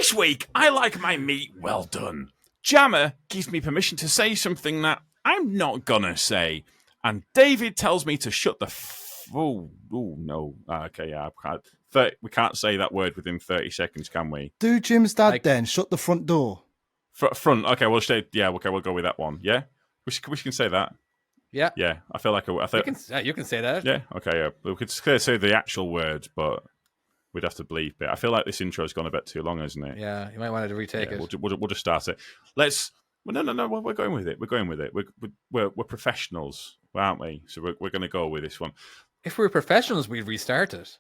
This week, I like my meat well done. Jamma gives me permission to say something that I'm not gonna say. And David tells me to shut the oh no. Okay, yeah, we can't say that word within 30 seconds, can we? Do Jim's dad then. Shut the front door. Front. Okay, we'll say, yeah, okay, we'll go with that one. Yeah? We can say that. Yeah. Yeah, I feel like you can say that. Yeah, okay, yeah. We could say the actual words, but we'd have to bleep it. I feel like this intro's gone a bit too long, hasn't it? Yeah, you might want to retake it. We'll just start it. No. We're going with it. We're going with it. We're professionals, aren't we? So we're going to go with this one. If we were professionals, we'd restart it.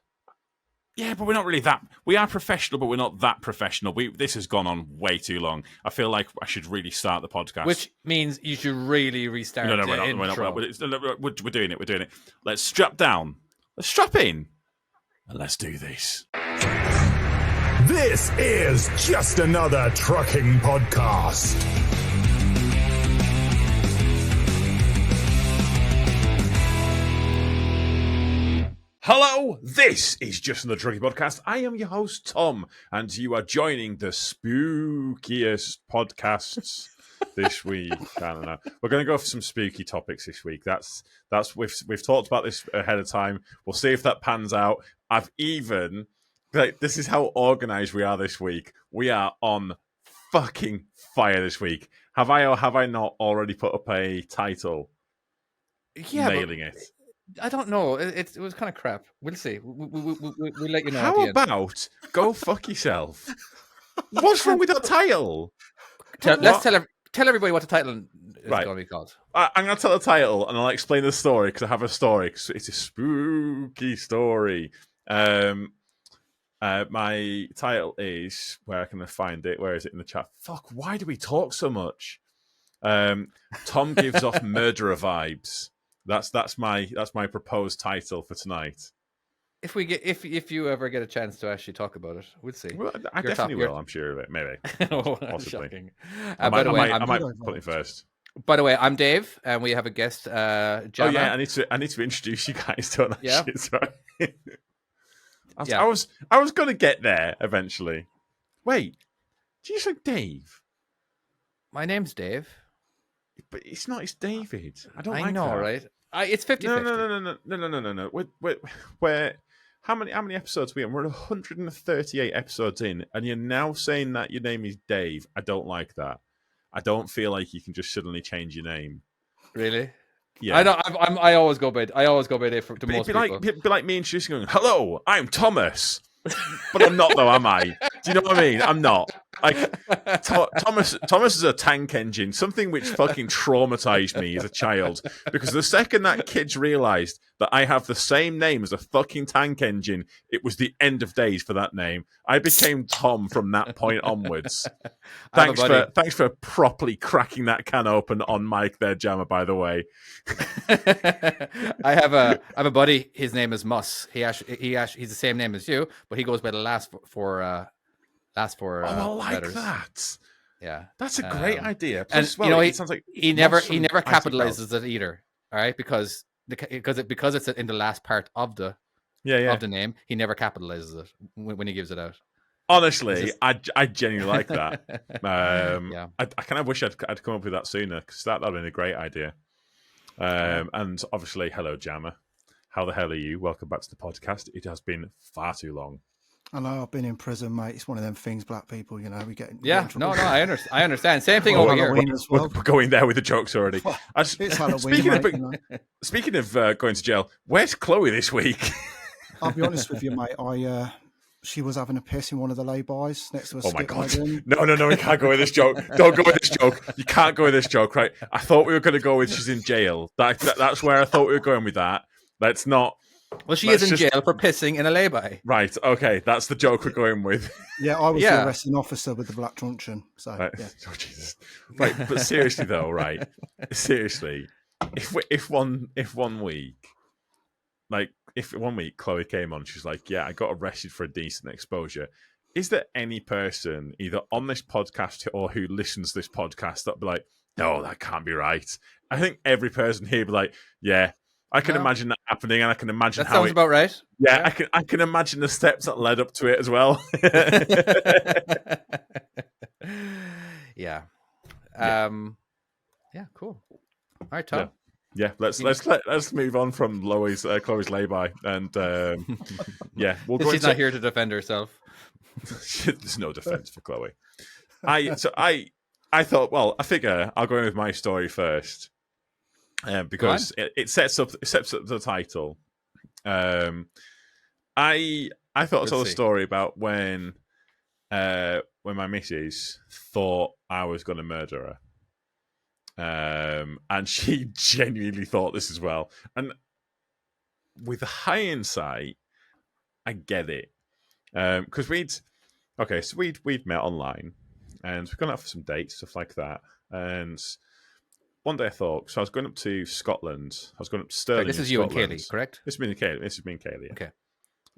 Yeah, but we're not really that. We are professional, but we're not that professional. This has gone on way too long. I feel like I should really start the podcast. Which means you should really restart we're not. We're doing it. We're doing it. Let's strap down. Let's strap in. And let's do this. This is just another trucking podcast. Hello, this is Just Another Trucking Podcast. I am your host, Tom, and you are joining the spookiest podcasts this week. I don't know. We're going to go for some spooky topics this week. We've talked about this ahead of time. We'll see if that pans out. This is how organised we are this week. We are on fucking fire this week. Have I or have I not already put up a title? Yeah, nailing it. I don't know. It was kind of crap. We'll see. We'll let you know. How about go fuck yourself? What's wrong with that title? Let's tell everybody what the title is going to be called. I'm going to tell the title and I'll explain the story because I have a story. Cause it's a spooky story. My title is, where can I find it? Where is it in the chat? Fuck, why do we talk so much? Tom gives off murderer vibes. That's my proposed title for tonight. If you ever get a chance to actually talk about it, we'll see. Well, I definitely will. I'm sure of it. Maybe. Possibly. By the way, I might put it first. By the way, I'm Dave, and we have a guest, Jamma. Oh yeah, I need to introduce you guys, don't I? Yeah. Sorry. I was going to get there eventually. Wait, did you say Dave? My name's Dave. But it's not. It's David. I know, right? It's 50-50. No. We're how many episodes are we on? We're 138 episodes in, and you're now saying that your name is Dave. I don't like that. I don't feel like you can just suddenly change your name. Really? Yeah. I always go by Dave to most people. Be like me introducing going, hello, I'm Thomas. But I'm not though, am I? Do you know what I mean? I'm not. Like Thomas is a tank engine, something which fucking traumatized me as a child. Because the second that kids realized that I have the same name as a fucking tank engine, it was the end of days for that name. I became Tom from that point onwards. Thanks for properly cracking that can open on mic there, Jamma, by the way. I have a buddy, his name is Muss. He's the same name as you, but he goes by the last four I like letters. That. Yeah, that's a great idea. Plus, and it sounds like he never capitalizes it either. All right, because it's in the last part of the of the name. He never capitalizes it when he gives it out. Honestly, I genuinely like that. I kind of wish I'd come up with that sooner because that would have been a great idea. And obviously, hello, Jamma. How the hell are you? Welcome back to the podcast. It has been far too long. I know, I've been in prison, mate. It's one of them things, black people, you know, we get no, I understand. Same thing over here. We're going there with the jokes already. It's Halloween, speaking of going to jail, where's Chloe this week? I'll be honest with you, mate. She was having a piss in one of the lay-bys next to a my God. No, we can't go with this joke. Don't go with this joke. You can't go with this joke, right? I thought we were going to go with she's in jail. That's where I thought we were going with that. Let's not. Well, she is in jail for pissing in a lay-by. Right, okay, that's the joke we're going with. Yeah, I was the arresting officer with the black truncheon. So, right. Yeah. Oh, Jesus. Right, but seriously though, right? Seriously, if one week, Chloe came on, she's like, "Yeah, I got arrested for a decent exposure." Is there any person either on this podcast or who listens to this podcast that'd be like, "No, that can't be right"? I think every person here would be like, "Yeah." I can imagine that happening, and I can imagine that sounds about right. Yeah, I can imagine the steps that led up to it as well. Yeah, cool. All right, Tom. Yeah. Let's move on from Chloe's lay-by, and She's not here to defend herself. There's no defense for Chloe. I thought, well, I figure I'll go in with my story first, because it sets up the title. I thought I told a story about when my missus thought I was going to murder her. And she genuinely thought this as well. And with hindsight, I get it. Because we'd met online, and we've gone out for some dates, stuff like that. And one day I thought, so I was going up to Scotland. I was going up to Stirling. This is you and Kaylee, correct? This is me and Kaylee. Okay.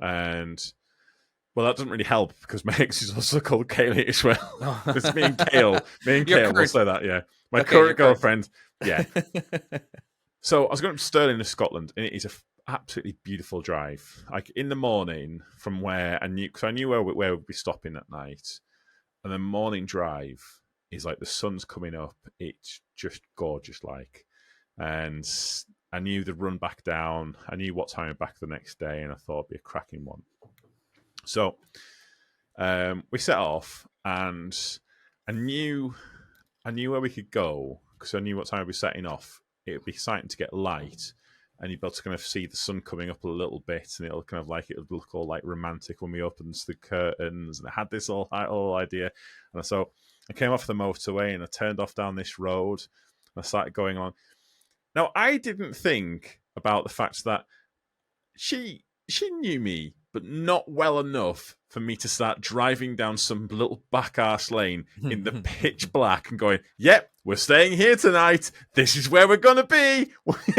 And well, that doesn't really help because my ex is also called Kaylee as well. It's me and Kale. We'll say that, yeah. My current girlfriend. Yeah. So I was going to Stirling to Scotland, and it is an absolutely beautiful drive. Like in the morning from where I knew where we'd be stopping at night. And the morning drive is like the sun's coming up. It's just gorgeous, like. And I knew the run back down. I knew what time back the next day, and I thought it'd be a cracking one. So we set off, and I knew where we could go because I knew what time we'd be setting off. It would be starting to get light, and you'd be able to kind of see the sun coming up a little bit, and it'll kind of like, it would look all like romantic when we opened the curtains. And I had this whole idea, and so I came off the motorway and I turned off down this road, and I started going on. Now I didn't think about the fact that she knew me, but not well enough for me to start driving down some little back arse lane in the pitch black and going, yep, we're staying here tonight. This is where we're going to be.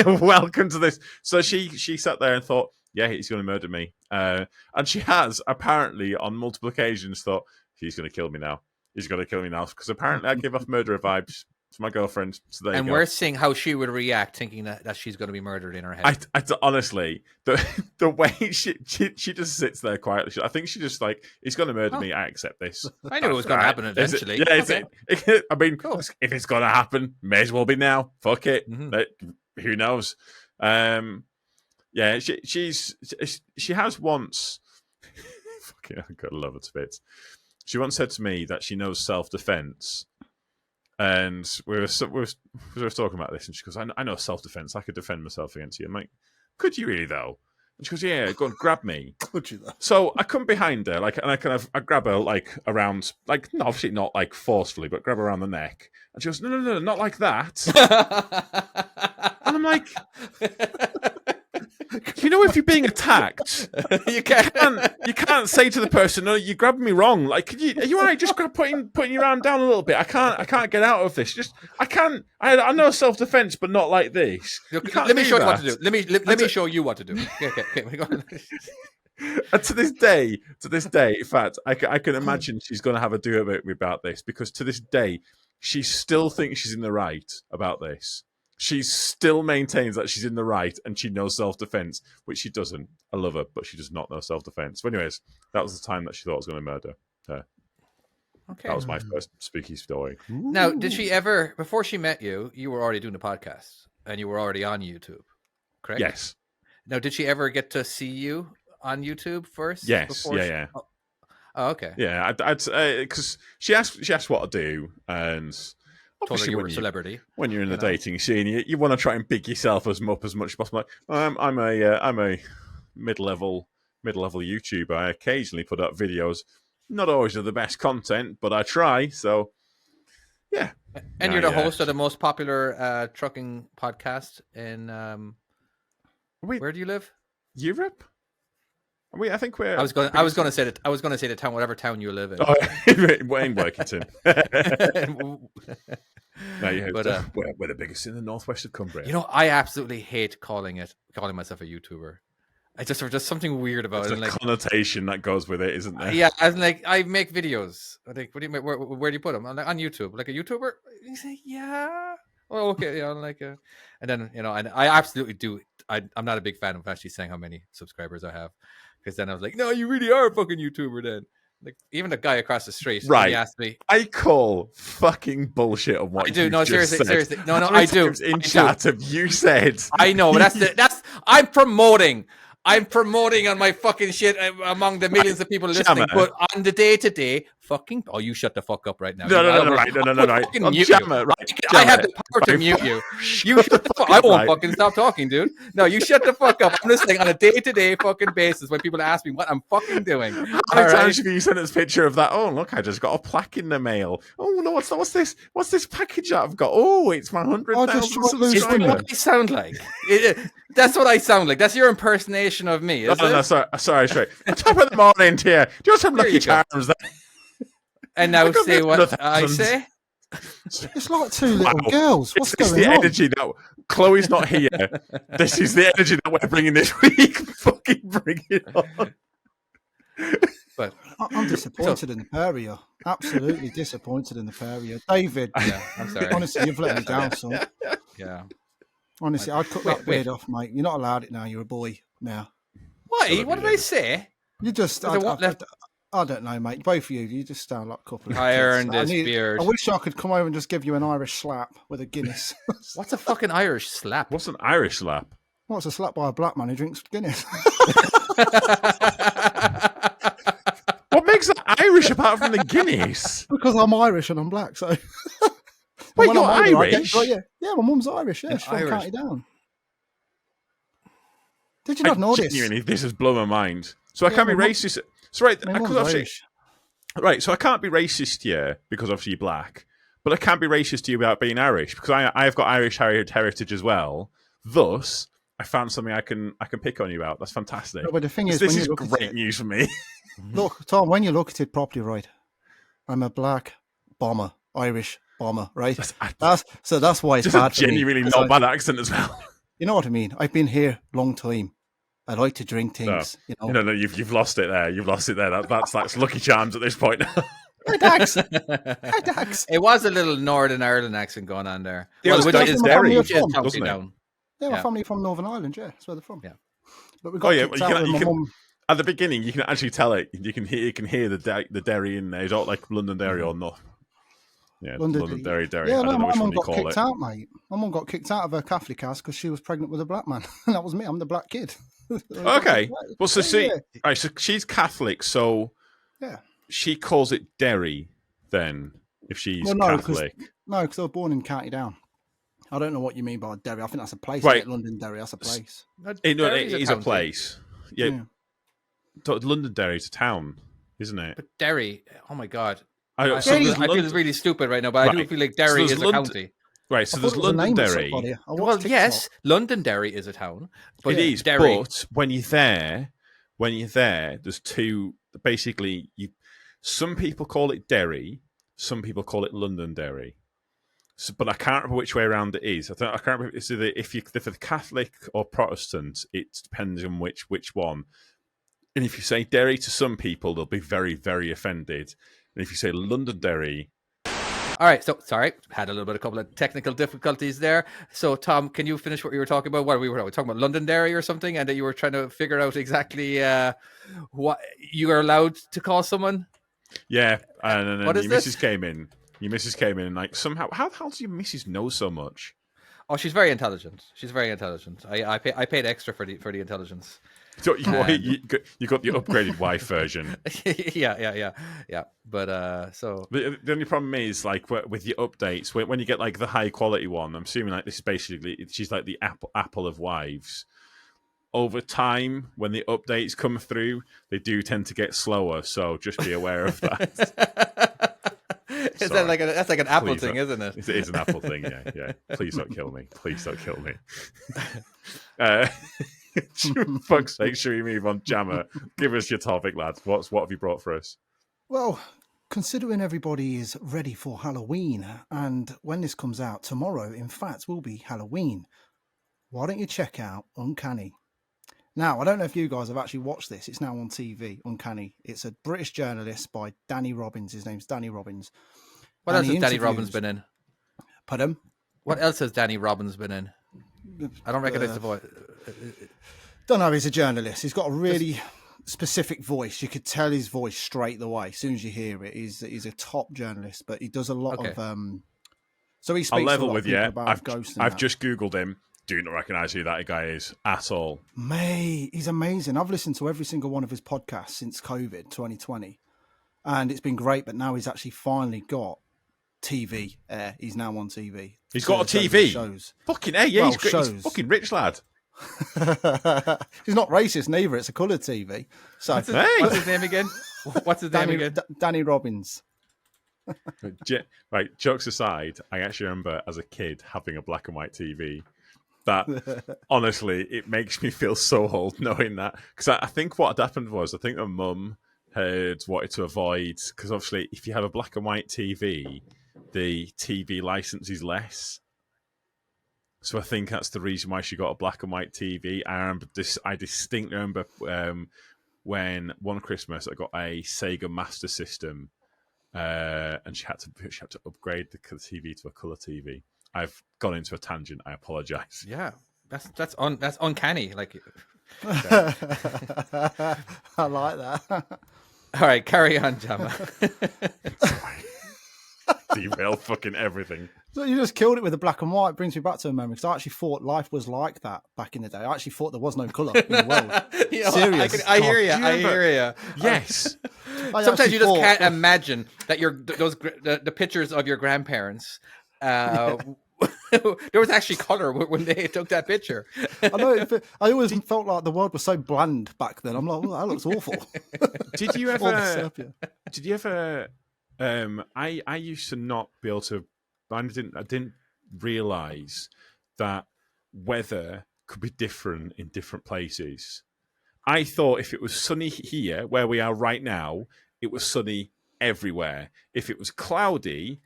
Welcome to this. So she sat there and thought, yeah, he's going to murder me. And she has apparently on multiple occasions thought, he's going to kill me now. He's going to kill me now. Because apparently I give off murderer vibes to my girlfriend. So there you go. We're seeing how she would react thinking that she's going to be murdered in her head. I honestly, the way she just sits there quietly. I think she just like, he's going to murder me. I accept this. I knew it was going to happen eventually. I mean, cool. If it's going to happen, may as well be now. Fuck it. Mm-hmm. Who knows? Yeah, she has once. Fucking, I gotta love it to bits. She once said to me that she knows self-defense. And we were talking about this, and she goes, I know self-defense. I could defend myself against you. I'm like, could you really, though? And she goes, yeah, go and grab me. Could you, though? So I come behind her, like, and I grab her, like, around, like, obviously not, like, forcefully, but grab her around the neck. And she goes, no, not like that. And I'm like, you know, if you're being attacked, you can't say to the person, "No, you grabbed me wrong." Like, are you all right? Just putting your arm down a little bit. I can't get out of this. I know self-defense, but not like this. Let me show you what to do. Let me show you what to do. Okay. And to this day, in fact, I can imagine she's going to have a do with me about this, because to this day, she still thinks she's in the right about this. She still maintains that she's in the right and she knows self-defense, which she doesn't. I love her, but she does not know self-defense. But anyways, that was the time that she thought I was going to murder her. Okay. That was my first spooky story. Now, did she ever, before she met you, you were already doing the podcast and you were already on YouTube, correct? Yes. Now, did she ever get to see you on YouTube first? Yes. Yeah. Oh, okay. Yeah, because she asked what I do, and obviously, you're a celebrity. When you're in the dating scene, you want to try and big yourself as much as possible. Like, I'm a mid-level YouTuber. I occasionally put up videos, not always of the best content, but I try. So, yeah. And you're the host of the most popular trucking podcast in. Where do you live? Europe. I think we're. I was going to say the town, whatever town you live in. Oh, we're in Workington. We're the biggest in the northwest of Cumbria. You know, I absolutely hate calling myself a YouTuber. There's something weird about it. There's a connotation that goes with it, isn't there? Yeah, as in, like, I make videos. I think, what do you make? Where do you put them? On YouTube, like a YouTuber? You say, yeah. Oh, okay. Yeah, like, and then and I absolutely do. I'm not a big fan of actually saying how many subscribers I have. Because then I was like, no, you really are a fucking YouTuber then. Like even the guy across the street, Right? He asked me. I call fucking bullshit on what I do. you No, just said. seriously. No, How I many do. times in chat have you said? I know, but that's. I'm promoting. I'm promoting on my fucking shit among the millions of people listening. Jamma. But on the day-to-day, fucking... Oh, you shut the fuck up right now. No, Right. Jamma, right. I have the power to mute you. You shut the fuck up. I won't fucking stop talking, dude. No, you shut the fuck up. I'm just saying on a day-to-day fucking basis when people ask me what I'm fucking doing. How many times have you sent us a picture of that? Oh, look, I just got a plaque in the mail. Oh, no, what's this? What's this package that I've got? Oh, it's my 100,000 subscribers. Is that what I sound like? That's what I sound like. That's your impersonation of me, is it? No, sorry. Top of the morning to you. Do you want some Lucky Charms there? And now say what I say? It's like two little girls. What's It's going the on? energy that Chloe's not here. This is the energy that we're bringing this week. Fucking bring it on. But I'm disappointed in the pair of you. Absolutely disappointed in the pair of you. David, yeah, I'm sorry. honestly, you've let me down, son. Yeah. Honestly, I'd cut that beard off, mate. You're not allowed it now. You're a boy now. Why? What did I say? You just... I don't know, mate. Both of you just sound like a couple of I kids. earned this beard. I wish I could come over and just give you an Irish slap with a Guinness. What's a fucking Irish slap? What's an Irish slap? Well, it's a slap by a black man who drinks Guinness. What makes it Irish apart from the Guinness? Because I'm Irish and I'm black, so... Wait, you're Irish? Yeah, my mum's Irish, yeah. She's from County Down. Did you not know this? Genuinely, this has blown my mind. So I can't be racist... So right, so I can't be racist to you because obviously you're black, but I can't be racist to you about being Irish because I have got Irish heritage as well. Thus, I found something I can pick on you about. That's fantastic. No, but the thing is, this is great news for me. Look, Tom, when you look at it properly, right? I'm a black bomber, Irish bomber, right? That's why it's bad. Genuinely not bad accent as well. You know what I mean? I've been here long time. I like to drink things. No, you've lost it there. You've lost it there. That's Lucky Charms at this point. Hi, Dax. It was a little Northern Ireland accent going on there. Yeah, well, it's very, wasn't it? Yeah, my family from Northern Ireland. Yeah, that's where they're from. Yeah, but we got you can at the beginning you can actually tell it. You can hear the dairy in there. It's not like London dairy or not. Yeah, London dairy. Yeah, I don't know my which mum one you got call kicked it. out, mate. My mum got kicked out of her Catholic house because she was pregnant with a black man. And that was me. I'm the black kid. Okay. Well, so right, so she's Catholic, so yeah, she calls it Derry then, if she's Catholic. No, because I was born in County Down. I don't know what you mean by Derry. I think that's a place. Right. London Derry, that's a place. It is a place. Yeah. London Derry is a town, isn't it? But Derry, oh my God. I feel really stupid right now, but I do feel like Derry is a county. Right, so there's Londonderry. Well, yes, Londonderry is a town. But it is, Derry. But when you're there, there's two. Basically, some people call it Derry, some people call it Londonderry. So, but I can't remember which way around it is. I can't remember. It's either if you're Catholic or Protestant, it depends on which one. And if you say Derry to some people, they'll be very, very offended. And if you say Londonderry. All right, so sorry, had a couple of technical difficulties there. So, Tom, can you finish what you were talking about? What we were talking about, Londonderry or something, and that you were trying to figure out exactly what you are allowed to call someone. Yeah, and then what your is missus came in. Your missus came in, and like somehow, how the hell does your missus know so much? Oh, she's very intelligent. I paid extra for the intelligence. So you got the upgraded wife version. Yeah. But so the only problem is like with your updates when you get like the high quality one. I'm assuming like this is basically she's like the apple of wives. Over time, when the updates come through, they do tend to get slower. So just be aware of that. That's like an Apple thing, isn't it? It is an Apple thing. Yeah. Please don't kill me. Please don't kill me. For fuck's sake, should we move on? Jamma, give us your topic, lads. What have you brought for us? Well, considering everybody is ready for Halloween, and when this comes out tomorrow, in fact, will be Halloween, why don't you check out Uncanny? Now, I don't know if you guys have actually watched this. It's now on TV, Uncanny. It's a British journalist by Danny Robbins. His name's Danny Robbins. What else has Danny Robbins been in? Pardon? What else has Danny Robbins been in? I don't recognize the voice. Don't know. He's a journalist. He's got a really specific voice. You could tell his voice straight away as soon as you hear it. He's a top journalist, but he does a lot of so he speaks I'll to a level lot with of people you. about ghosts. And I've that. just Googled him. Do not recognise who that guy is at all. Mate, he's amazing. I've listened to every single one of his podcasts since COVID 2020, and it's been great. But now he's actually finally got TV. He's now on TV. He's got a shows TV. Shows. Fucking hey, yeah, Well, he's a fucking rich lad. He's not racist neither. It's a coloured TV. So what's his name again? What's his name again? Danny Robbins. Right, jokes aside, I actually remember as a kid having a black and white TV. That honestly, it makes me feel so old knowing that, because I think what had happened was, I think my mum had wanted to avoid, because obviously if you have a black and white TV, the TV license is less. So I think that's the reason why she got a black and white TV. I remember this. I distinctly remember when one Christmas I got a Sega Master System, and she had to upgrade the TV to a color TV. I've gone into a tangent. I apologize. Yeah, that's uncanny. Like, I like that. all right, carry on, Jamma. Derail fucking everything. So you just killed it with the black and white. It brings me back to a memory, because I actually thought life was like that back in the day. I actually thought there was no colour in the world. Serious. I hear you. I hear you. Yes. Sometimes you just can't imagine that the pictures of your grandparents. There was actually colour when they took that picture. I know. I always felt like the world was so bland back then. I'm like, that looks awful. Did you All the ever? sepia. Did you ever? I used to not be able to. I didn't realize that weather could be different in different places. I thought if it was sunny here, where we are right now, it was sunny everywhere. If it was cloudy,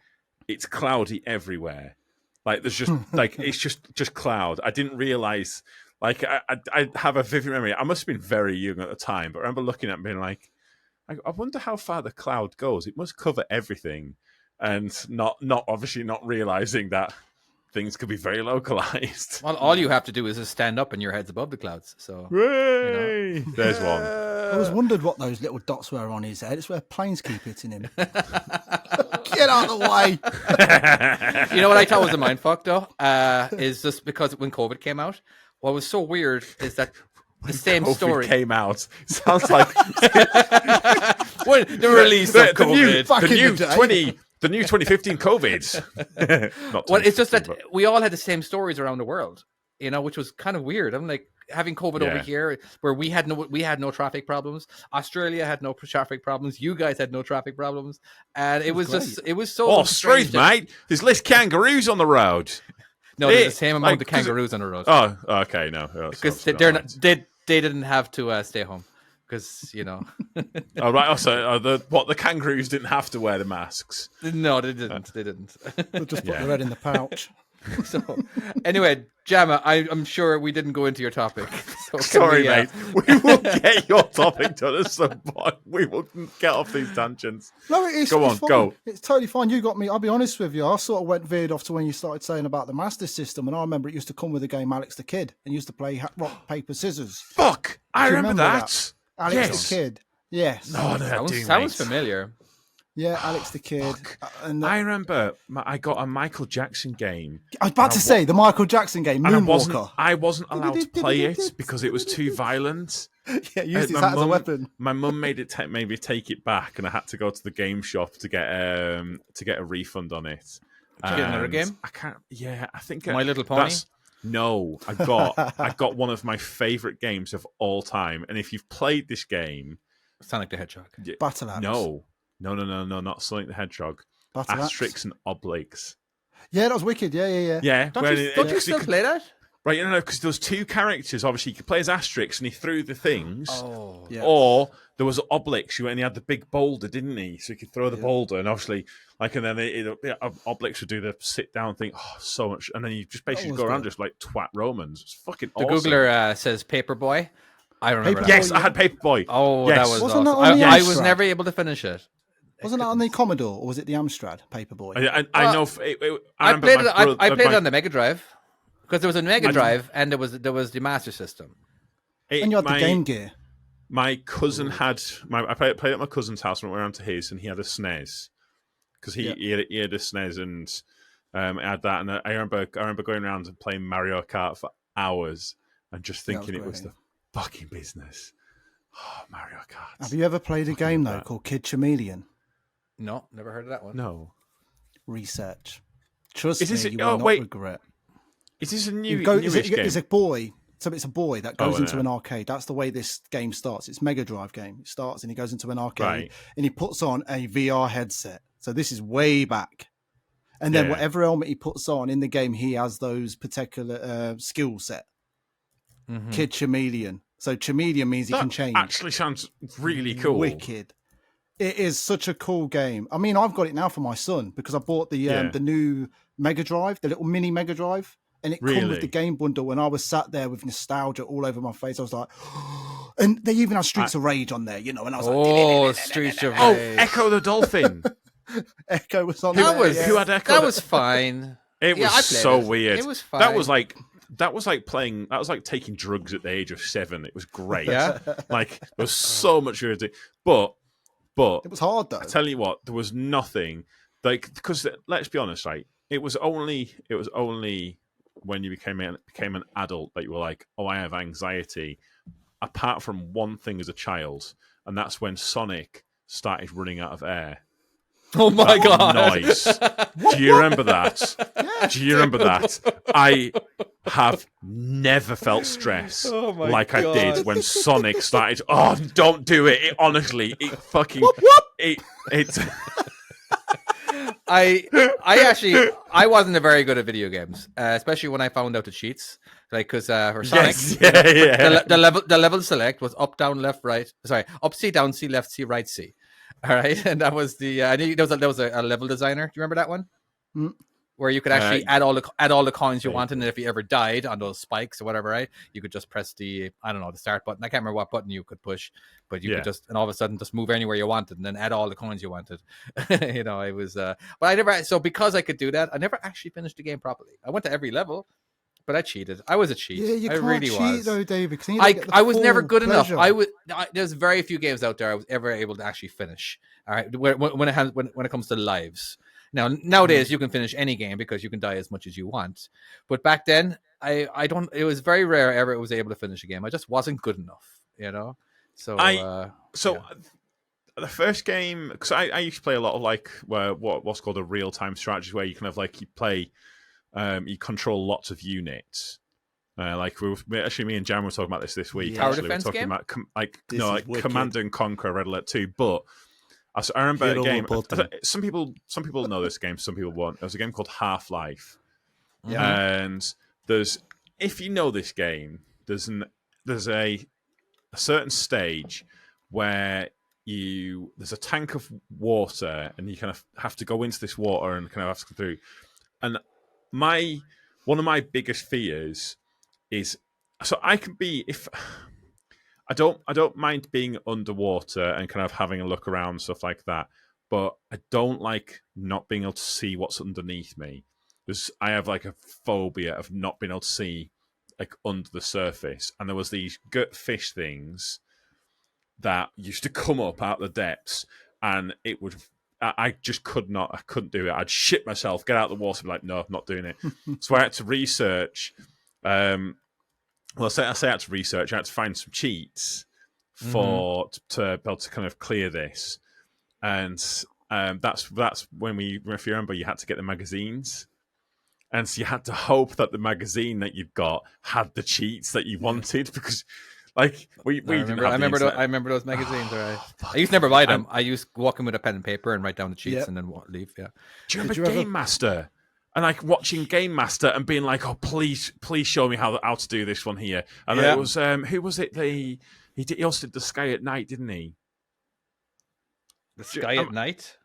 it's cloudy everywhere. Like there's just like it's just cloud. I didn't realize. Like I have a vivid memory. I must have been very young at the time, but I remember looking at it and being like, I wonder how far the cloud goes. It must cover everything, and not obviously not realizing that things could be very localized. Well, all you have to do is just stand up and your head's above the clouds. So There's one. I always wondered what those little dots were on his head. It's where planes keep hitting him. Get out of the way. You know what I thought was a mindfuck though? Is just because when COVID came out, what was so weird is that the same COVID story came out. Sounds like when the release of COVID. The new 2015 COVID. Not Well, it's just 2015, that but- we all had the same stories around the world, you know, which was kind of weird. I'm like having COVID over here, where we had no traffic problems. Australia had no traffic problems. You guys had no traffic problems, and it was so. Oh, strange strange, mate! There's less kangaroos on the road. No, there's the same amount of kangaroos on the road. Oh, okay, no, because they're not. They didn't have to stay home. Because, you know. Oh, right. Also, the kangaroos didn't have to wear the masks. No, they didn't. They didn't. They'll just put their head in the pouch. So, anyway, Jamma, I'm sure we didn't go into your topic. So Sorry, mate. We will get your topic done at some point. We will get off these tangents. No, it's on, fine. go. It's totally fine. You got me. I'll be honest with you. I sort of veered off to when you started saying about the Master System, and I remember it used to come with the game Alex the Kid, and used to play rock, paper, scissors. Fuck! I Do you remember that. Alex the Kid. Yes. No, no, sounds familiar. Yeah, Alex the Kid. And I remember I got a Michael Jackson game. I was about to say the Michael Jackson game, Moonwalker. I wasn't allowed to play it because it was too violent. Yeah, used his hat as a weapon. My mum made me take it back, and I had to go to the game shop to get a refund on it. Did you get another game? I can't. Yeah, I think My Little Pony. No, I got one of my favorite games of all time. And if you've played this game, Sonic the Hedgehog. Battle Axe. No, not Sonic the Hedgehog. Battle Asterix and Obelix. Yeah, that was wicked. Yeah. Yeah. Don't you still play that? Right, no, because there was two characters. Obviously, you could play as Asterix, and he threw the things. Oh, yeah. Or there was Obelix, and he had the big boulder, didn't he? So he could throw the boulder, and obviously, and then Obelix would do the sit down thing. Oh, so much, and then you just basically go around just like twat Romans. It's fucking the awesome. Googler says Paperboy. I remember that. Yes, I had Paperboy. Oh, yes. that was Wasn't awesome. that on the I was Amstrad? never able to finish it. Wasn't that on the Commodore, or was it the Amstrad Paperboy? I know. I played it on the Mega Drive because there was a Mega Drive and there was the Master System. And you had the Game Gear. My cousin had I played at my cousin's house and went around to his, and he had a SNES because he had a SNES, and I had that. And I remember going around and playing Mario Kart for hours and just thinking it was the fucking business. Oh, Mario Kart. Have you ever played a game though called Kid Chameleon? No, never heard of that one. No. Research. Trust me, you will not regret. Is this a newish game? It's a boy. So it's a boy that goes into an arcade. That's the way this game starts. It's Mega Drive game. It starts and he goes into an arcade and he puts on a VR headset. So this is way back. And then whatever helmet he puts on in the game, he has those particular skill set. Mm-hmm. Kid Chameleon. So chameleon means he can change. Actually sounds really cool. Wicked. It is such a cool game. I mean, I've got it now for my son because I bought the new Mega Drive, the little mini Mega Drive. And it come with the game bundle, and I was sat there with nostalgia all over my face. I was like, and they even have Streets of Rage on there, and I was like, Streets of Rage. Oh, Echo the Dolphin. Echo was on there. Who had Echo? That was fine. It was so weird. It was fine. That was like taking drugs at the age of 7. It was great. Yeah. Like there was so much you do. But it was hard though. I tell you what, there was nothing because let's be honest, right? It was only when you became an adult that you were like, oh, I have anxiety, apart from one thing as a child, and that's when Sonic started running out of air. Oh my God. Noise. Do you remember that? Yeah. Do you remember that? I have never felt stress like I did when Sonic started. Oh, don't do it. It honestly, it fucking... It I wasn't very good at video games, especially when I found out the cheats. Like, because for Sonic, the level select was up, down, left, right. Sorry, up, C, down, C, left, C, right, C. All right, and that was I knew there was a level designer. Do you remember that one? Mm. Where you could actually add all the coins you wanted, and if you ever died on those spikes or whatever, right, you could just press the start button. I can't remember what button you could push, but you could just, and all of a sudden just move anywhere you wanted, and then add all the coins you wanted. It was, but I never. So because I could do that, I never actually finished the game properly. I went to every level, but I cheated. I was a cheat. Yeah, you I can't really cheat was. though, David. I was never good pleasure. enough. There's very few games out there I was ever able to actually finish. All right, when it comes to lives. Now nowadays you can finish any game because you can die as much as you want. But back then, I don't. It was very rare ever I was able to finish a game. I just wasn't good enough. So the first game, because I used to play a lot of like what's called a real time strategy, where you kind of like you play. You control lots of units. Like me and Jamma were talking about this week. Tower actually, defense we're talking game? about Command and Conquer Red Alert 2. But I remember a game. Some people know this game. Some people won't. There's a game called Half-Life. Yeah. And if you know this game, there's a certain stage where there's a tank of water, and you kind of have to go into this water and kind of have to go through. And one of my biggest fears is, so I can be, if I don't mind being underwater and kind of having a look around and stuff like that, but I don't like not being able to see what's underneath me. I have like a phobia of not being able to see like under the surface. And there was these gut fish things that used to come up out of the depths, and it would. I just could not. I couldn't do it. I'd shit myself, get out of the water, and be like, no, I'm not doing it. So I had to research. I say I had to research. I had to find some cheats to be able to kind of clear this, and that's when if you remember, you had to get the magazines, and so you had to hope that the magazine that you've got had the cheats that you wanted, because. Like I remember those magazines. All right. I used to never buy them. I used to walk in with a pen and paper and write down the cheats and then leave. Yeah. Do you remember Game Master? And like watching Game Master and being like, "Oh, please show me how to do this one here." And it was who was it? He also did The Sky at Night, didn't he? The Sky at Night.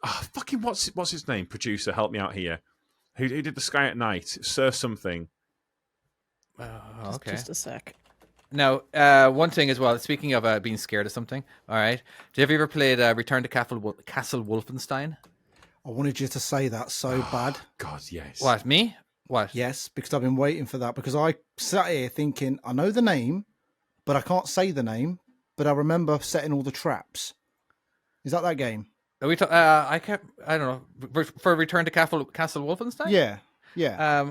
Oh, fucking what's his name? Producer, help me out here. Who did The Sky at Night? Sir something. Okay. Just a sec. Now, one thing as well, speaking of being scared of something, all right, have you ever played Return to Castle Wolfenstein? I wanted you to say that so bad. God, yes. What, me? What? Yes, because I've been waiting for that, because I sat here thinking, I know the name, but I can't say the name, but I remember setting all the traps. Is that game? Are we I don't know. For Return to Castle Wolfenstein? Yeah.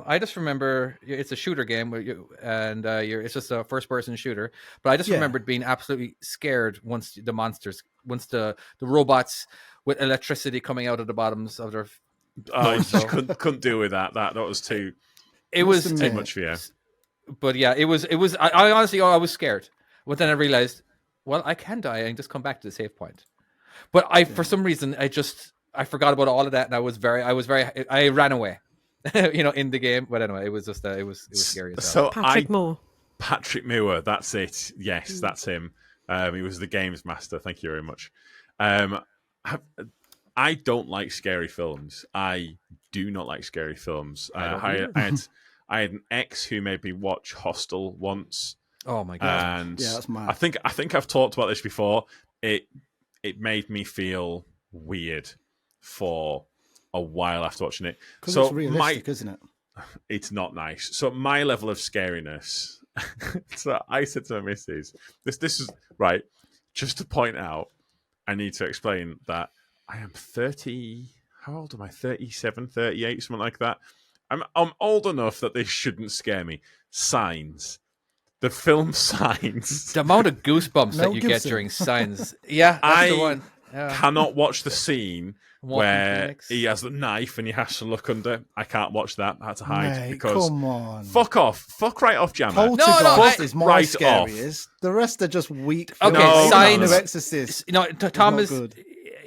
I just remember it's a shooter game where it's just a first-person shooter. But I just remembered being absolutely scared once the robots with electricity coming out of the bottoms of their. I just couldn't deal with that. That was too. It was too much for you. But yeah, it was. I honestly, I was scared. But then I realized, well, I can die and just come back to the save point. But for some reason, I forgot about all of that, and I ran away. In the game, but anyway, it was scary. So Patrick Moore, that's it. Yes, that's him. He was the games master. Thank you very much. I don't like scary films. I do not like scary films. I had an ex who made me watch Hostel once. Oh my god! And yeah, that's mad. I think I've talked about this before. It made me feel weird for a while after watching it. Because it's realistic, isn't it? It's not nice. So my level of scariness. So I said to my missus, this is right. Just to point out, I need to explain that I am 30. How old am I? 37, 38, something like that. I'm old enough that this shouldn't scare me. Signs. The film Signs. The amount of goosebumps Mel that you Gibson. get during Signs. Yeah, that's the one. Yeah. Cannot watch the scene where Phoenix. he has the knife and he has to look under. I can't watch that. I had to hide Mate, because come on. fuck off. Fuck right off, Jamma. Poltergeist is my right scariest. The rest are just weak. Okay, films. Signs- No Exorcist. Tom not is. good.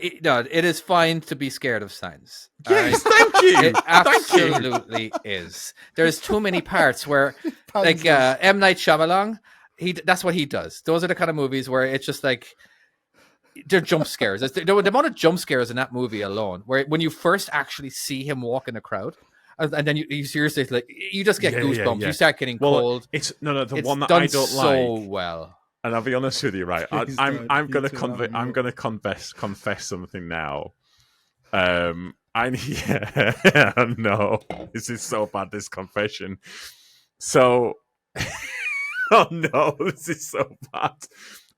It is fine to be scared of Signs. Yes, all right? thank you. It absolutely is. There's too many parts where, like M. Night Shyamalan, that's what he does. Those are the kind of movies where it's just like they're jump scares. The amount of jump scares in that movie alone, where when you first actually see him walk in a crowd, and then you seriously like you just get goosebumps. Yeah. You start getting cold. It's the It's one that done I don't so like. well. And I'll be honest with you, right? Please I'm don't. gonna You two are confess something now. No, this is so bad. This confession. So, oh no, this is so bad.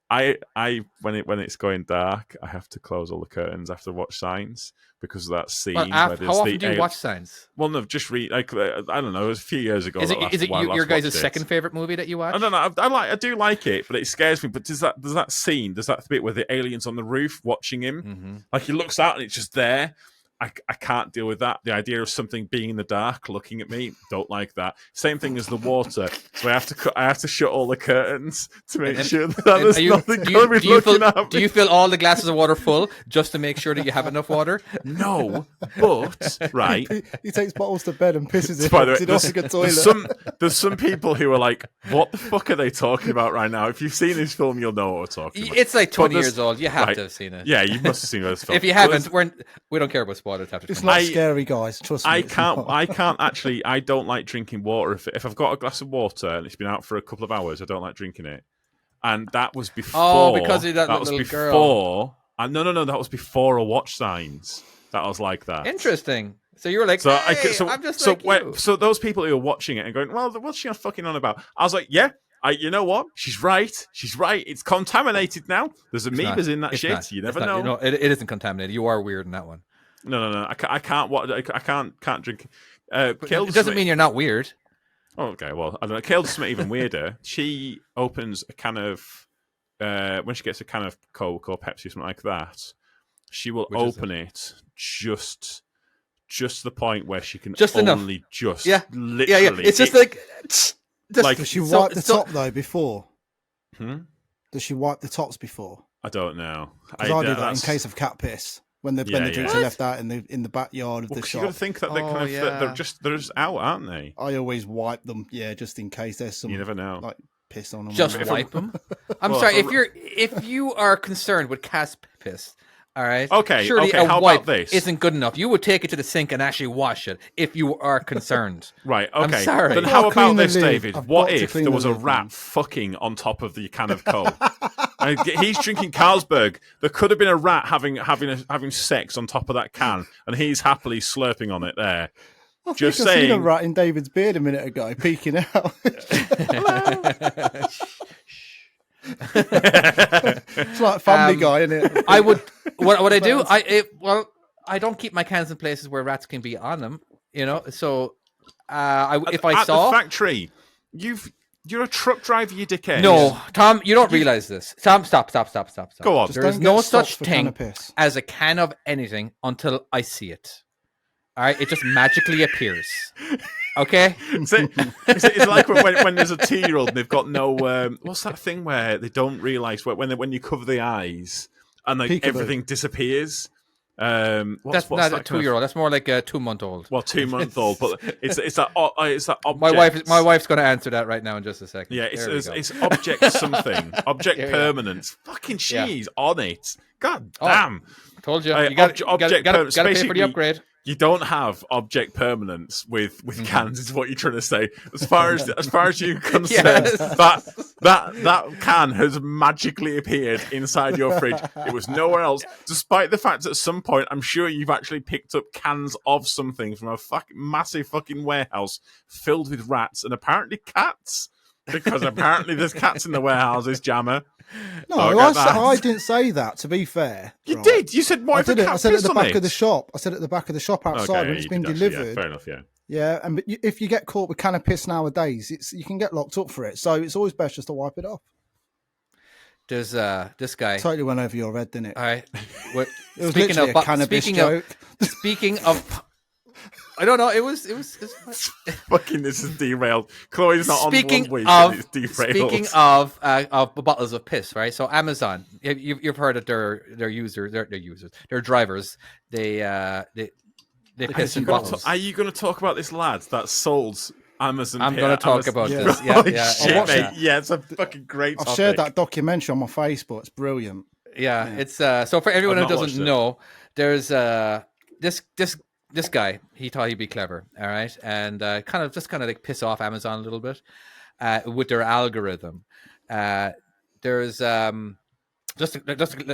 When it's going dark, I have to close all the curtains. I have to watch Signs because of that scene. Well, where there's how often the do you watch Signs? Well, no, just read. Like, I don't know. It was a few years ago. Is it your guys' second favorite movie that you watch? I don't know. I do like it, but it scares me. But does that scene? Does that bit where the alien's on the roof watching him? Mm-hmm. Like he looks out and it's just there. I can't deal with that. The idea of something being in the dark looking at me, don't like that. Same thing as the water. So I have to shut all the curtains to make sure that there's nothing going to be looking at me. Do you fill all the glasses of water full just to make sure that you have enough water? No, but right. He takes bottles to bed and pisses it. By the way, in the toilet. there's some people who are like, "What the fuck are they talking about right now?" If you've seen this film, you'll know what we're talking about. It's like 20 But years old. You have to have seen it. Yeah, you must have seen this film. If you haven't, we don't care about spoilers. After It's 20 not years. scary, guys. Trust me. I it's not. can't actually. I don't like drinking water. If I've got a glass of water and it's been out for a couple of hours, I don't like drinking it. And that was before. Oh, because of that was little before. girl. No. That was before I watched Signs. That was like that. Interesting. So you were like, So I'm just like you. So those people who are watching it and going, well, what's she fucking on about? I was like, yeah. You know what? She's right. It's contaminated now. There's amoebas in that shit. Not. You never know. No, it isn't contaminated. You are weird in that one. No. I can't drink. It doesn't mean you're not weird. Oh, okay, well, I don't know. Kale does something even weirder. She opens a can of when she gets a can of Coke or Pepsi or something like that. She will open it just to the point where she can just only enough. just Literally. Yeah. It's just like Does she wipe the top though before? Does she wipe the tops before? I don't know. Because I do that in case of cat piss. When the drinks are left out in the backyard of the shop. You got to think that they're just out, aren't they? I always wipe them, just in case there's some. You never know. Like piss on them. Just wipe them. I'm sorry if you are concerned with cat piss. All right. Okay. Surely how wipe about this? isn't good enough. You would take it to the sink and actually wash it if you are concerned. Right. Okay. I'm sorry. Then how about this, lid. David? I've What got to if clean there the was a lid, rat man. fucking on top of the can of Coke? And he's drinking Carlsberg. There could have been a rat having sex on top of that can, and he's happily slurping on it there. I Just think I seen a saying. rat in David's beard a minute ago, peeking out. It's like Family Guy, isn't it? I would. What I do? I don't keep my cans in places where rats can be on them. So if I at saw the factory, you're a truck driver, you dickhead. No, Tom, you don't realize this. Tom, stop. Go on. There is no such thing as a can of anything until I see it. All right, it just magically appears. Okay. It's like when there's a 2-year-old and they've got no. What's that thing where they don't realize when you cover the eyes and like everything disappears? That's not a 2-year-old. That's more like a 2-month-old. Well, 2-month-old, but it's that object. My wife's going to answer that right now in just a second. Yeah, it's object something, object permanence. Fucking she's on it. God damn! Told you. You got to pay for the upgrade. You don't have object permanence with cans, is what you're trying to say. As far as you're concerned, that can has magically appeared inside your fridge. It was nowhere else, despite the fact that at some point, I'm sure you've actually picked up cans of something from a massive fucking warehouse filled with rats and apparently cats. Because apparently there's cats in the warehouses, Jamma. No, I didn't say that, to be fair. You did. You said, why I said at the back of the shop. I said at the back of the shop outside when it's been delivered. Yeah, fair enough, yeah. Yeah, and if you get caught with can of piss nowadays, you can get locked up for it. So it's always best just to wipe it off. There's this guy. Totally went over your head, didn't it? All right. It was literally a cannabis joke. Speaking of... I don't know. It was fucking. This is derailed. Chloe's not on 1 week. It's derailed. Speaking of bottles of piss, right? So Amazon, you've heard that their drivers, they piss in bottles. Are you going to talk about this lad that sold Amazon? I'm going to talk about this. Shit, mate. Yeah, it's a fucking great topic. I've shared that documentary on my Facebook. It's brilliant. Yeah. It's so for everyone who doesn't know, there's this guy, he thought he'd be clever, all right, and kind of like piss off Amazon a little bit with their algorithm. There's just to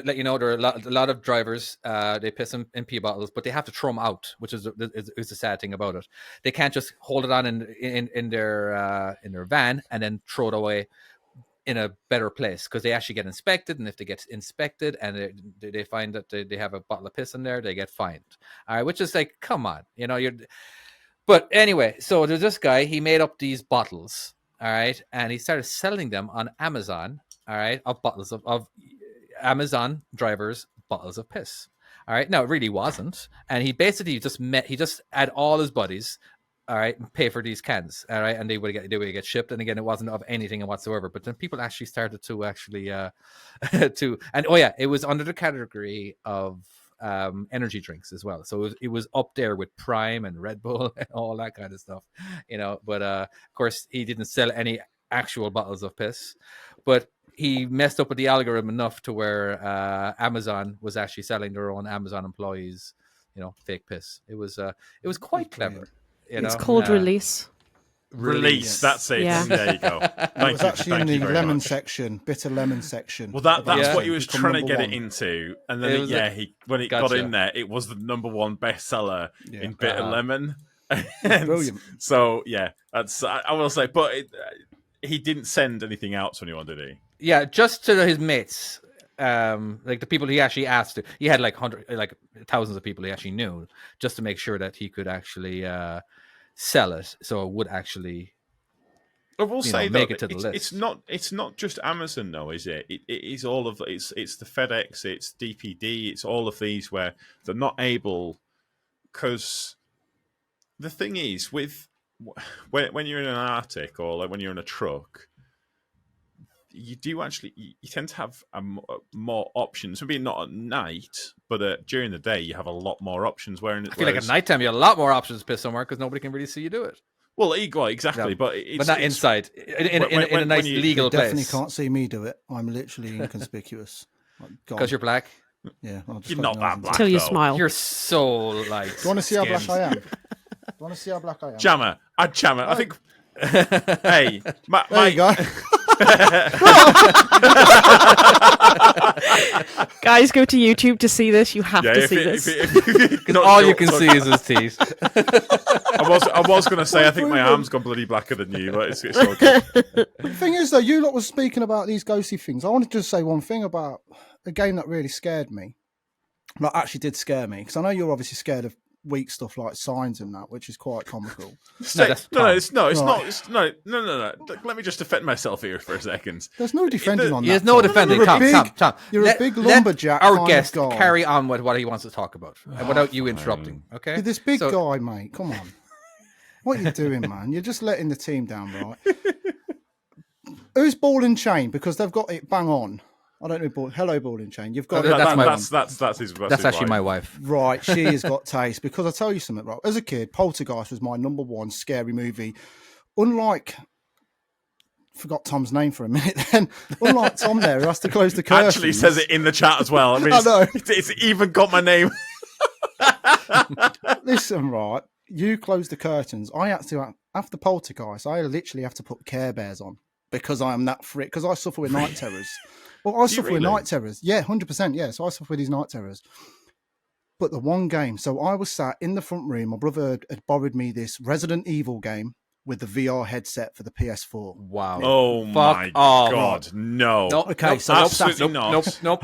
let you know, there are a lot of drivers. They piss in pee bottles, but they have to throw them out, which is the sad thing about it. They can't just hold it on in their van and then throw it away in a better place, because they actually get inspected, and if they get inspected and they find that they have a bottle of piss in there, they get fined. All right, which is like, come on, but anyway, so there's this guy, he made up these bottles, all right, and he started selling them on Amazon, all right, of bottles of Amazon drivers' bottles of piss. All right, no, it really wasn't, and he basically just had all his buddies, all right, pay for these cans, all right, and they would get shipped. And again, it wasn't of anything whatsoever. But then people actually started to it was under the category of energy drinks as well. So it was up there with Prime and Red Bull and all that kind of stuff, But of course, he didn't sell any actual bottles of piss, but he messed up with the algorithm enough to where Amazon was actually selling their own Amazon employees, fake piss. It was quite clever. It's called Release. Release, that's it. Yeah. There you go. It was actually in the lemon section, bitter lemon section. Well, that's what he was trying to get it into, and then when it got in there, it was the #1 bestseller in bitter lemon. Brilliant. So yeah, that's I will say, but he didn't send anything out to anyone, did he? Yeah, just to his mates. Like the people he actually asked to. He had like thousands of people he actually knew, just to make sure that he could actually sell it, so it would actually. I will say make though, it to the list. It's not just Amazon though, is it? It is all of it's the FedEx, it's DPD, it's all of these where they're not able, because the thing is with when you're in an Arctic or like when you're in a truck, you do actually you tend to have more options. Maybe not at night, but during the day you have a lot more options. I feel like at nighttime you have a lot more options to piss somewhere because nobody can really see you do it. Well, exactly, but not inside in a nice legal place. Definitely can't see me do it. I'm literally inconspicuous. Because you're black. Yeah, you're not that black. Till you smile. You're so like. Do you want to see how black I am? Do you want to see how black I am? Jamma. I think. Hey, there you go. Guys, go to YouTube to see this. You have to see this. All you can see is his teeth. I was going to say, I think my arm's gone bloody blacker than you, but it's all good. The thing is, though, you lot was speaking about these ghosty things. I wanted to just say one thing about a game that really scared me. Like, actually did scare me, because I know you're obviously scared of weak stuff like signs and that, which is quite comical. It's not. Let me just defend myself here for a second. There's no defending on that. There's no defending. Tom. You're a big lumberjack. Our guest carry on with what he wants to talk about, without you interrupting. Okay. You're this big guy, mate. Come on. What are you doing, man? You're just letting the team down, right? Who's ball and chain? Because they've got it bang on. I don't know. Hello, ball and chain. You've got that's his. That's actually my wife. Right, she has got taste. Because I tell you something, right? As a kid, Poltergeist was my number one scary movie. Unlike, forgot Tom's name for a minute. Then, unlike Tom, there who has to close the curtains. Actually, says it in the chat as well. I mean, I know. It's even got my name. Listen, right? You close the curtains. I had to after Poltergeist. I literally have to put Care Bears on because I am that freak. Because I suffer with night terrors. Well, I suffer with night terrors. Yeah, 100%. Yeah, so I suffer with these night terrors. But the one game, so I was sat in the front room. My brother had borrowed me this Resident Evil game with the VR headset for the PS4. Wow. Oh my God. No. Okay, so absolutely not. Nope.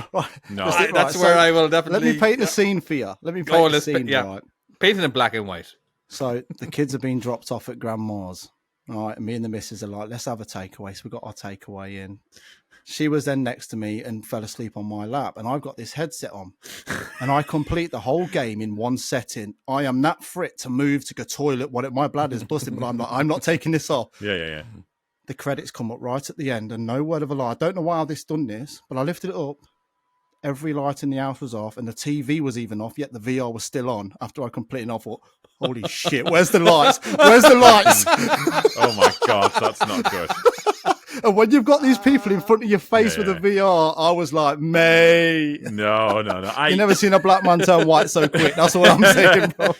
No. That's where I will definitely. Let me paint the scene for you. Right. Paint it in black and white. So the kids have been dropped off at grandma's. All right, and me and the missus are like, let's have a takeaway. So we got our takeaway in. She was then next to me and fell asleep on my lap. And I've got this headset on. And I complete the whole game in one setting. I am that fit to move to go toilet. My bladder's busting, but I'm not taking this off. Yeah. The credits come up right at the end. And no word of a lie. I don't know why this done this, but I lifted it up. Every light in the house was off. And the TV was even off, yet the VR was still on. After I completed, I thought, holy shit, where's the lights? Where's the lights? Oh my God, that's not good. And when you've got these people in front of your face with a VR, I was like, mate. No. You've never seen a black man turn white so quick. That's what I'm saying, bro.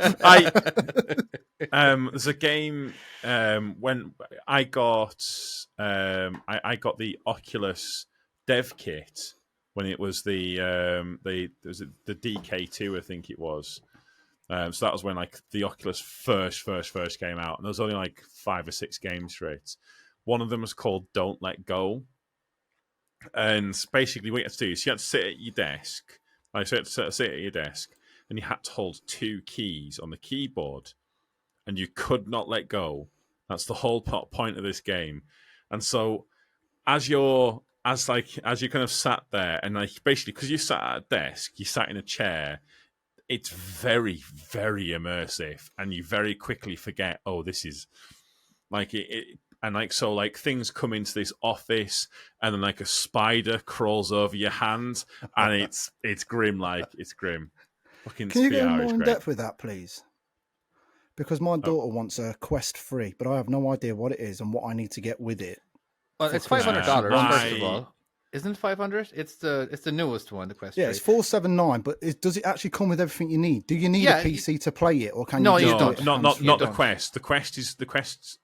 There's a game when I got the Oculus dev kit when it was the DK2, I think it was. So that was when like the Oculus first came out, and there was only like 5 or 6 games for it. One of them was called Don't Let Go. And basically what you had to do is you had to sit at your desk. Like, so you had to sit at your desk, and you had to hold 2 keys on the keyboard, and you could not let go. That's the whole point of this game. And so as you kind of sat there, and like basically because you sat at a desk, you sat in a chair, it's very, very immersive, and you very quickly forget, this is like it. And like so, like things come into this office, and then like a spider crawls over your hand, and it's grim. Like it's grim. Fucking Can you go more in depth with that, please? Because my daughter wants a Quest 3, but I have no idea what it is and what I need to get with it. Well, it's $500 first of all. Isn't it 500? It's the newest one, the Quest 3. Yeah, it's 479. But does it actually come with everything you need? Do you need a PC to play it, or can you? No, you don't. Not the Quest. The Quest is the Quest.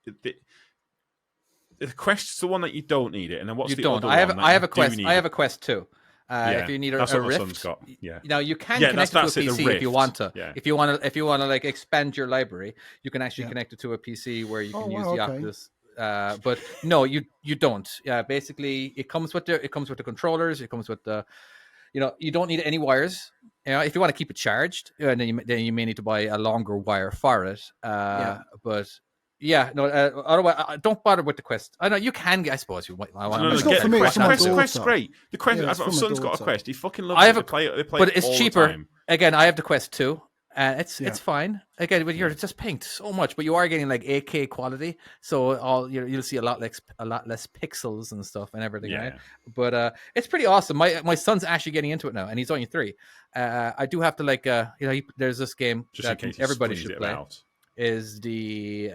The Quest's the one that you don't need it, and then what's the other one? I have a Quest. I have a Quest 2. If you need a what my Rift, son's got. Yeah. Now you can connect it to a PC if you want to. Yeah. If you want to like expand your library, you can actually connect it to a PC where you can use the Oculus. But no, you don't. Basically, it comes with the controllers. It comes with the, you don't need any wires. If you want to keep it charged, then you may need to buy a longer wire for it. But. Yeah, no. Otherwise, don't bother with the Quest. I know you can. I suppose you might. Get the Quest's great. The Quest. My son's got a Quest. He fucking loves it. They play but it's all cheaper. The time. Again, I have the Quest 2. It's fine. Again, but you're just paying so much, but you are getting like 8K quality, so you'll see a lot less pixels and stuff and everything, right? But it's pretty awesome. My son's actually getting into it now, and he's only 3. I do have to there's this game that everybody should play. Is the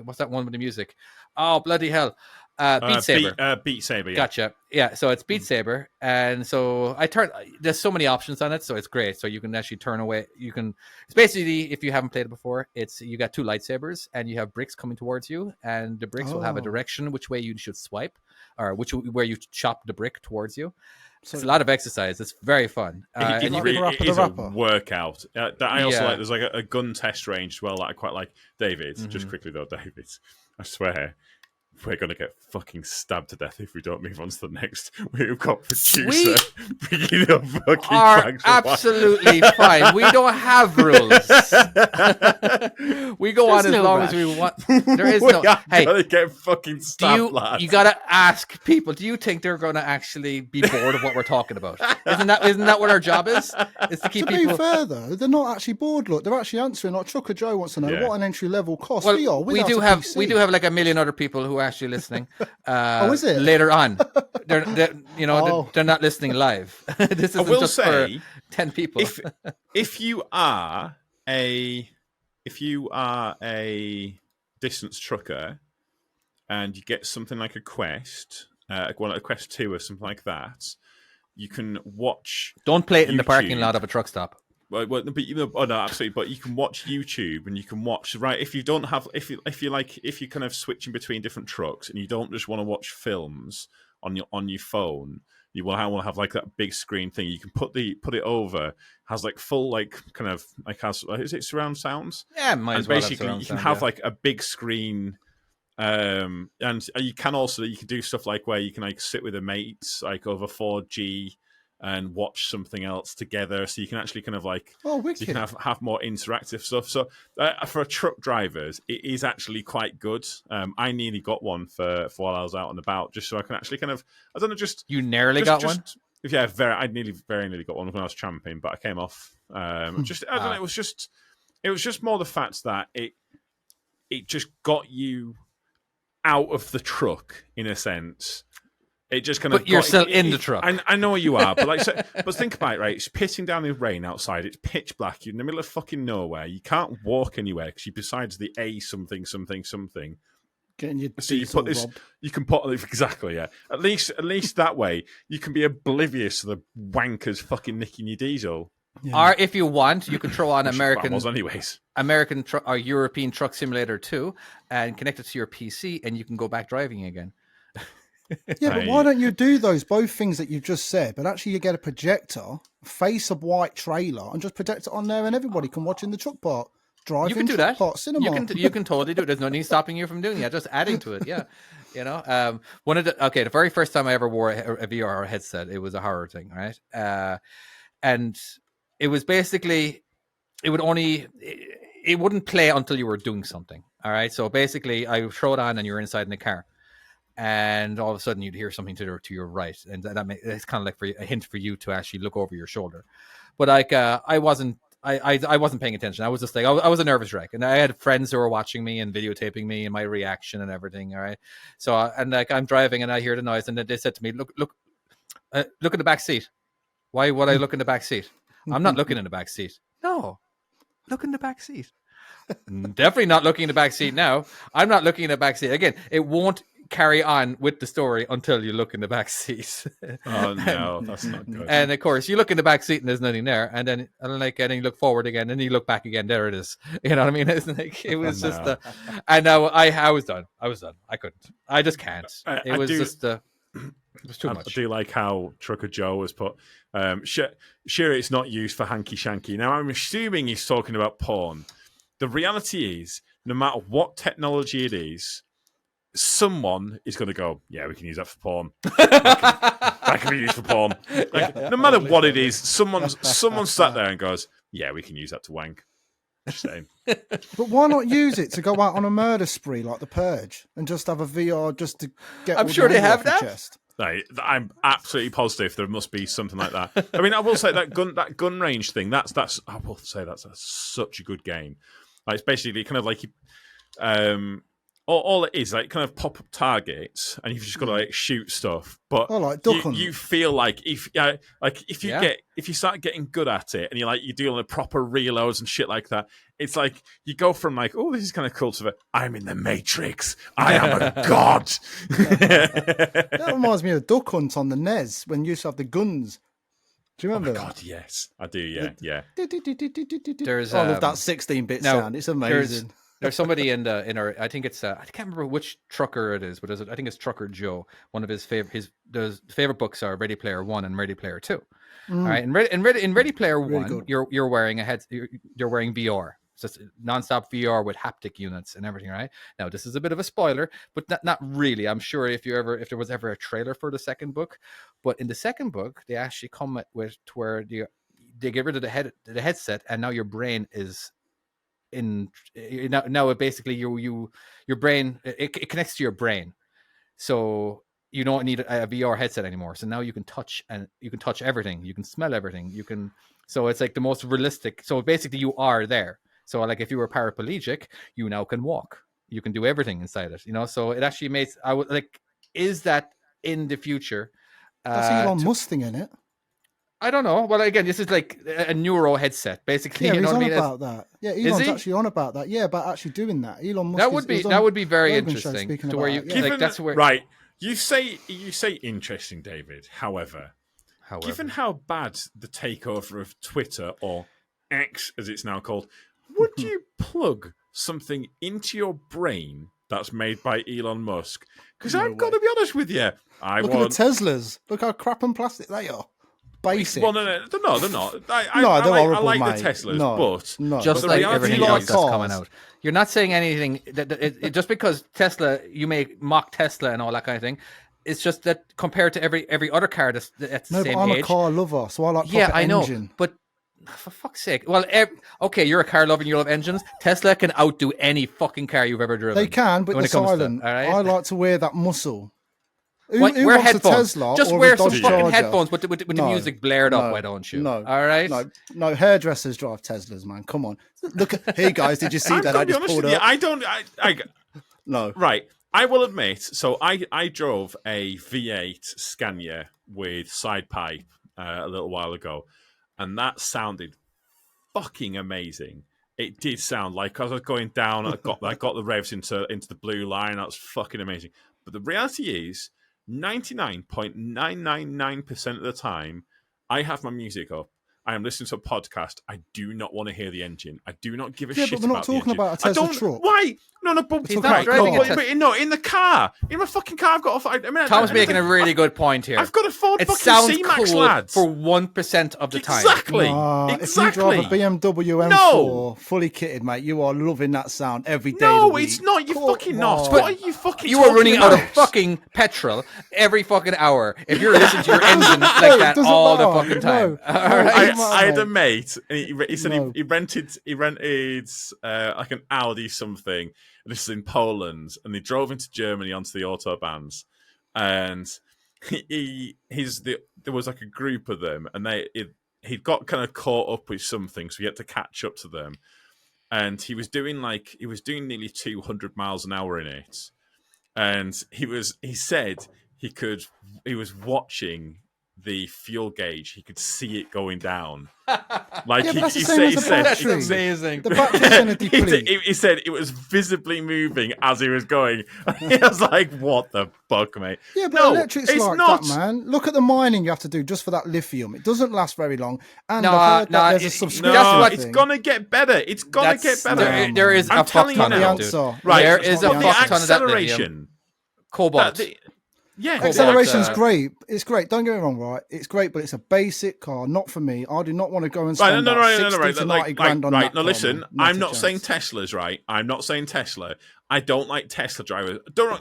what's that one with the music? Oh bloody hell! Beat Saber. Beat Saber. Yeah. Gotcha. Yeah, so it's Beat Saber, and so there's so many options on it, so it's great. So you can actually turn away. It's basically, if you haven't played it before, you got two lightsabers, and you have bricks coming towards you, and the bricks will have a direction which way you should swipe, or where you chop the brick towards you. So it's a lot of exercise. It's very fun. It is a workout. I also like. There's like a gun test range as well that I quite like. David, just quickly though, David, I swear. We're going to get fucking stabbed to death if we don't move on to the next. We've got producer bringing up fucking are absolutely fine. We don't have rules. We go on as long as we want. There is no. Hey, gotta get fucking stabbed, lads. You got to ask people. Do you think they're going to actually be bored of what we're talking about? Isn't that what our job is? Is to keep people. To be fair though, they're not actually bored. Look, they're actually answering. Like Trucker Joe wants to know what an entry level cost. Well, we do have like a million other people who actually listening. Is it? Later on? They're not listening live. This isn't just for 10 people. If you are a distance trucker and you get something like a quest, a quest 2 or something like that, you can watch. Don't play it in the parking lot of a truck stop. Well, but no, absolutely. But you can watch YouTube, and you can watch if you don't have if you kind of switching between different trucks, and you don't just want to watch films on your phone. You will have like that big screen thing. You can put it over. Has like full is it surround sounds? Yeah, basically you can have like a big screen. And you can do stuff like where you can like sit with a mate like over 4G. And watch something else together, so you can actually kind of like, so you can have more interactive stuff. So for truck drivers, it is actually quite good. I nearly got one for while I was out and about, just so I can actually kind of, I don't know, just you nearly got one. Yeah, I very nearly got one when I was tramping, but I came off. I don't know. It was just more the fact that it just got you out of the truck in a sense. It just kind of. But you're still in the truck. I know you are, but but think about it, right? It's pissing down in rain outside. It's pitch black. You're in the middle of fucking nowhere. You can't walk anywhere because besides the A something. Getting your so you put this. robbed. You can put exactly, yeah. At least that way you can be oblivious to the wankers fucking nicking your diesel. Yeah. Or if you want, you can throw on American or European Truck Simulator 2 and connect it to your PC, and you can go back driving again. Yeah, but why don't you do both things that you've just said, but actually you get a projector, face a white trailer, and just project it on there, and everybody can watch in the truck part. You can do that. Cinema. You can totally do it. There's no need stopping you from doing it. Just adding to it. Yeah, the very first time I ever wore a VR headset, it was a horror thing, right? And it was basically it wouldn't play until you were doing something. All right, so basically I would throw it on, and you're inside in the car. And all of a sudden you'd hear something to your right, and it's kind of like a hint for you to actually look over your shoulder. But like I wasn't paying attention. I was just like I was a nervous wreck, and I had friends who were watching me and videotaping me and my reaction and everything. All right, so and like I'm driving and I hear the noise, and then they said to me, look in the back seat. Why would I look in the back seat? I'm not looking in the back seat. No, look in the back seat. Definitely not looking in the back seat now. I'm not looking in the back seat again. It won't carry on with the story until you look in the back seat. Oh no, that's not good. And of course, you look in the back seat and there's nothing there, and then you look forward again, and you look back again. There it is. You know what I mean? It's like it was just and now I was done. I couldn't. I just can't. It was too much. I do like how Trucker Joe was put. Sure, it's not used for hanky shanky. Now I'm assuming he's talking about porn. The reality is, no matter what technology it is, someone is going to go, yeah, we can use that for porn. That can be used for porn. No matter what it is, someone sat there and goes, yeah, we can use that to wank. Just saying. But why not use it to go out on a murder spree like The Purge and just have a VR just to get? I'm sure they have that. Chest? I'm absolutely positive there must be something like that. I mean, I will say that gun range thing. That's I will say that's such a good game. It's basically kind of like all it is like kind of pop up targets, and you've just got to like shoot stuff. But Oh, like duck hunt. you feel like if you start getting good at it, and you're doing the proper reloads and shit like that, it's like you go from like, oh, this is kind of cool to I'm in the Matrix. I am a god. That reminds me of Duck Hunt on the NES when you used to have the guns. Do you Oh my remember god, yes, I do. Yeah. There's I love that 16-bit now, sound. It's amazing. There's somebody in our, I think it's I can't remember which trucker it is, but I think it's Trucker Joe. One of his favorite books are Ready Player One and Ready Player Two. All right, in Ready Player One, good. you're wearing you're wearing VR. It's just nonstop VR with haptic units and everything, right? Now this is a bit of a spoiler, but not really. I'm sure if there was ever a trailer for the second book, but in the second book they actually come with to where they get rid of the headset, and now your brain is now it basically your brain it connects to your brain, so you don't need a VR headset anymore. So now you can touch everything, you can smell everything, so it's like the most realistic. So basically you are there. So like if you were paraplegic, you now can walk, you can do everything inside it, so it actually makes is that in the future? That's Elon Musk thing, isn't it? I don't know. Well, again, this is like a neuro headset, basically. Yeah, you know he's what on I mean? about that. Yeah, Elon's actually on about that. Yeah, about actually doing that. Elon Musk. That would be very Rogan show interesting. speaking To where about you it, yeah. that's where Right. You say interesting, David. However, given how bad the takeover of Twitter, or X as it's now called, would you plug something into your brain that's made by Elon Musk? Because I've got to be honest with you, Look at the Teslas. Look how crap and plastic they are. Basic. Well, no, they're not. they're I horrible, like mate. the Teslas, No, but just the like reality everything is- else that's cars. coming out. You're not saying anything just because Tesla, you may mock Tesla and all that kind of thing. It's just that compared to every other car that's the No, same but I'm age. a car lover, so I like proper Yeah, I know, engine. but for fuck's sake. Well, okay, you're a car lover and you love engines. Tesla can outdo any fucking car you've ever driven. They can, but when they're it comes to that, silent. all right? I like to wear that muscle. Who Wear wants headphones. a Tesla Just or wear a some Dodge fucking Charger? headphones with the No, music blared up. no, Why don't you? No. All right. No, hairdressers drive Teslas, man. Come on. Look at hey guys, did you see I've that? got I to be just honest pulled with you, up. I don't. No. Right. I will admit. So I drove a V8 Scania with side pipe a little while ago, and that sounded fucking amazing. It did sound like as I was going down, I got the revs into the blue line. That was fucking amazing. But the reality is, 99.999% of the time, I have my music up. I am listening to a podcast. I do not want to hear the engine. I do not give a Yeah, shit but we're not about the talking engine. about a Tesla I don't, truck. Why? No, but He's not driving a but, Tesla. but no, in the car, in my fucking car, I've got. Tom's making a really good point here. I've got a Ford It fucking sounds C-Max, cool lads. for 1% of the time. Exactly. If you drive a BMW M4 fully kitted, mate, you are loving that sound every day. No, of the week. it's not. You Come fucking not. on. What are you fucking? You are running out talking of fucking petrol every fucking hour if you're listening to your engine like that doesn't all the matter. fucking time. No. All No, right. I had a mate, and he said No. he rented like an Audi something. This is in Poland, and they drove into Germany onto the autobahns, and there was like a group of them, and he'd got kind of caught up with something, so he had to catch up to them, and he was doing nearly 200 miles an hour in it, and he said he was watching the fuel gauge. He could see it going down. Like Yeah, but that's the he same said, as a That's battery. amazing. The battery's going to deplete. he said it was visibly moving as he was going. He was like, "What the fuck, mate?" Yeah, but No, electric's it's like not. that, man. Look at the mining you have to do just for that lithium. It doesn't last very long. And No, I've heard no, that there's a it- subscription that's No, what- it's thing. gonna get better. It's gonna That's- get better. there is I'm a fuck telling ton you of now. that, dude. answer. Right, There That's is not a the fuck answer. ton of that lithium. acceleration. Cobalt. Yeah, Acceleration's Cobalt, great. It's great. Don't get me wrong, right? It's great, but it's a basic car. Not for me. I do not want to go and Right, spend no, about right, 60 right, to 90 grand on right. that No, car, listen, man. I'm a not saying chance. Teslas, right? I'm not saying Tesla. I don't like Tesla drivers. Don't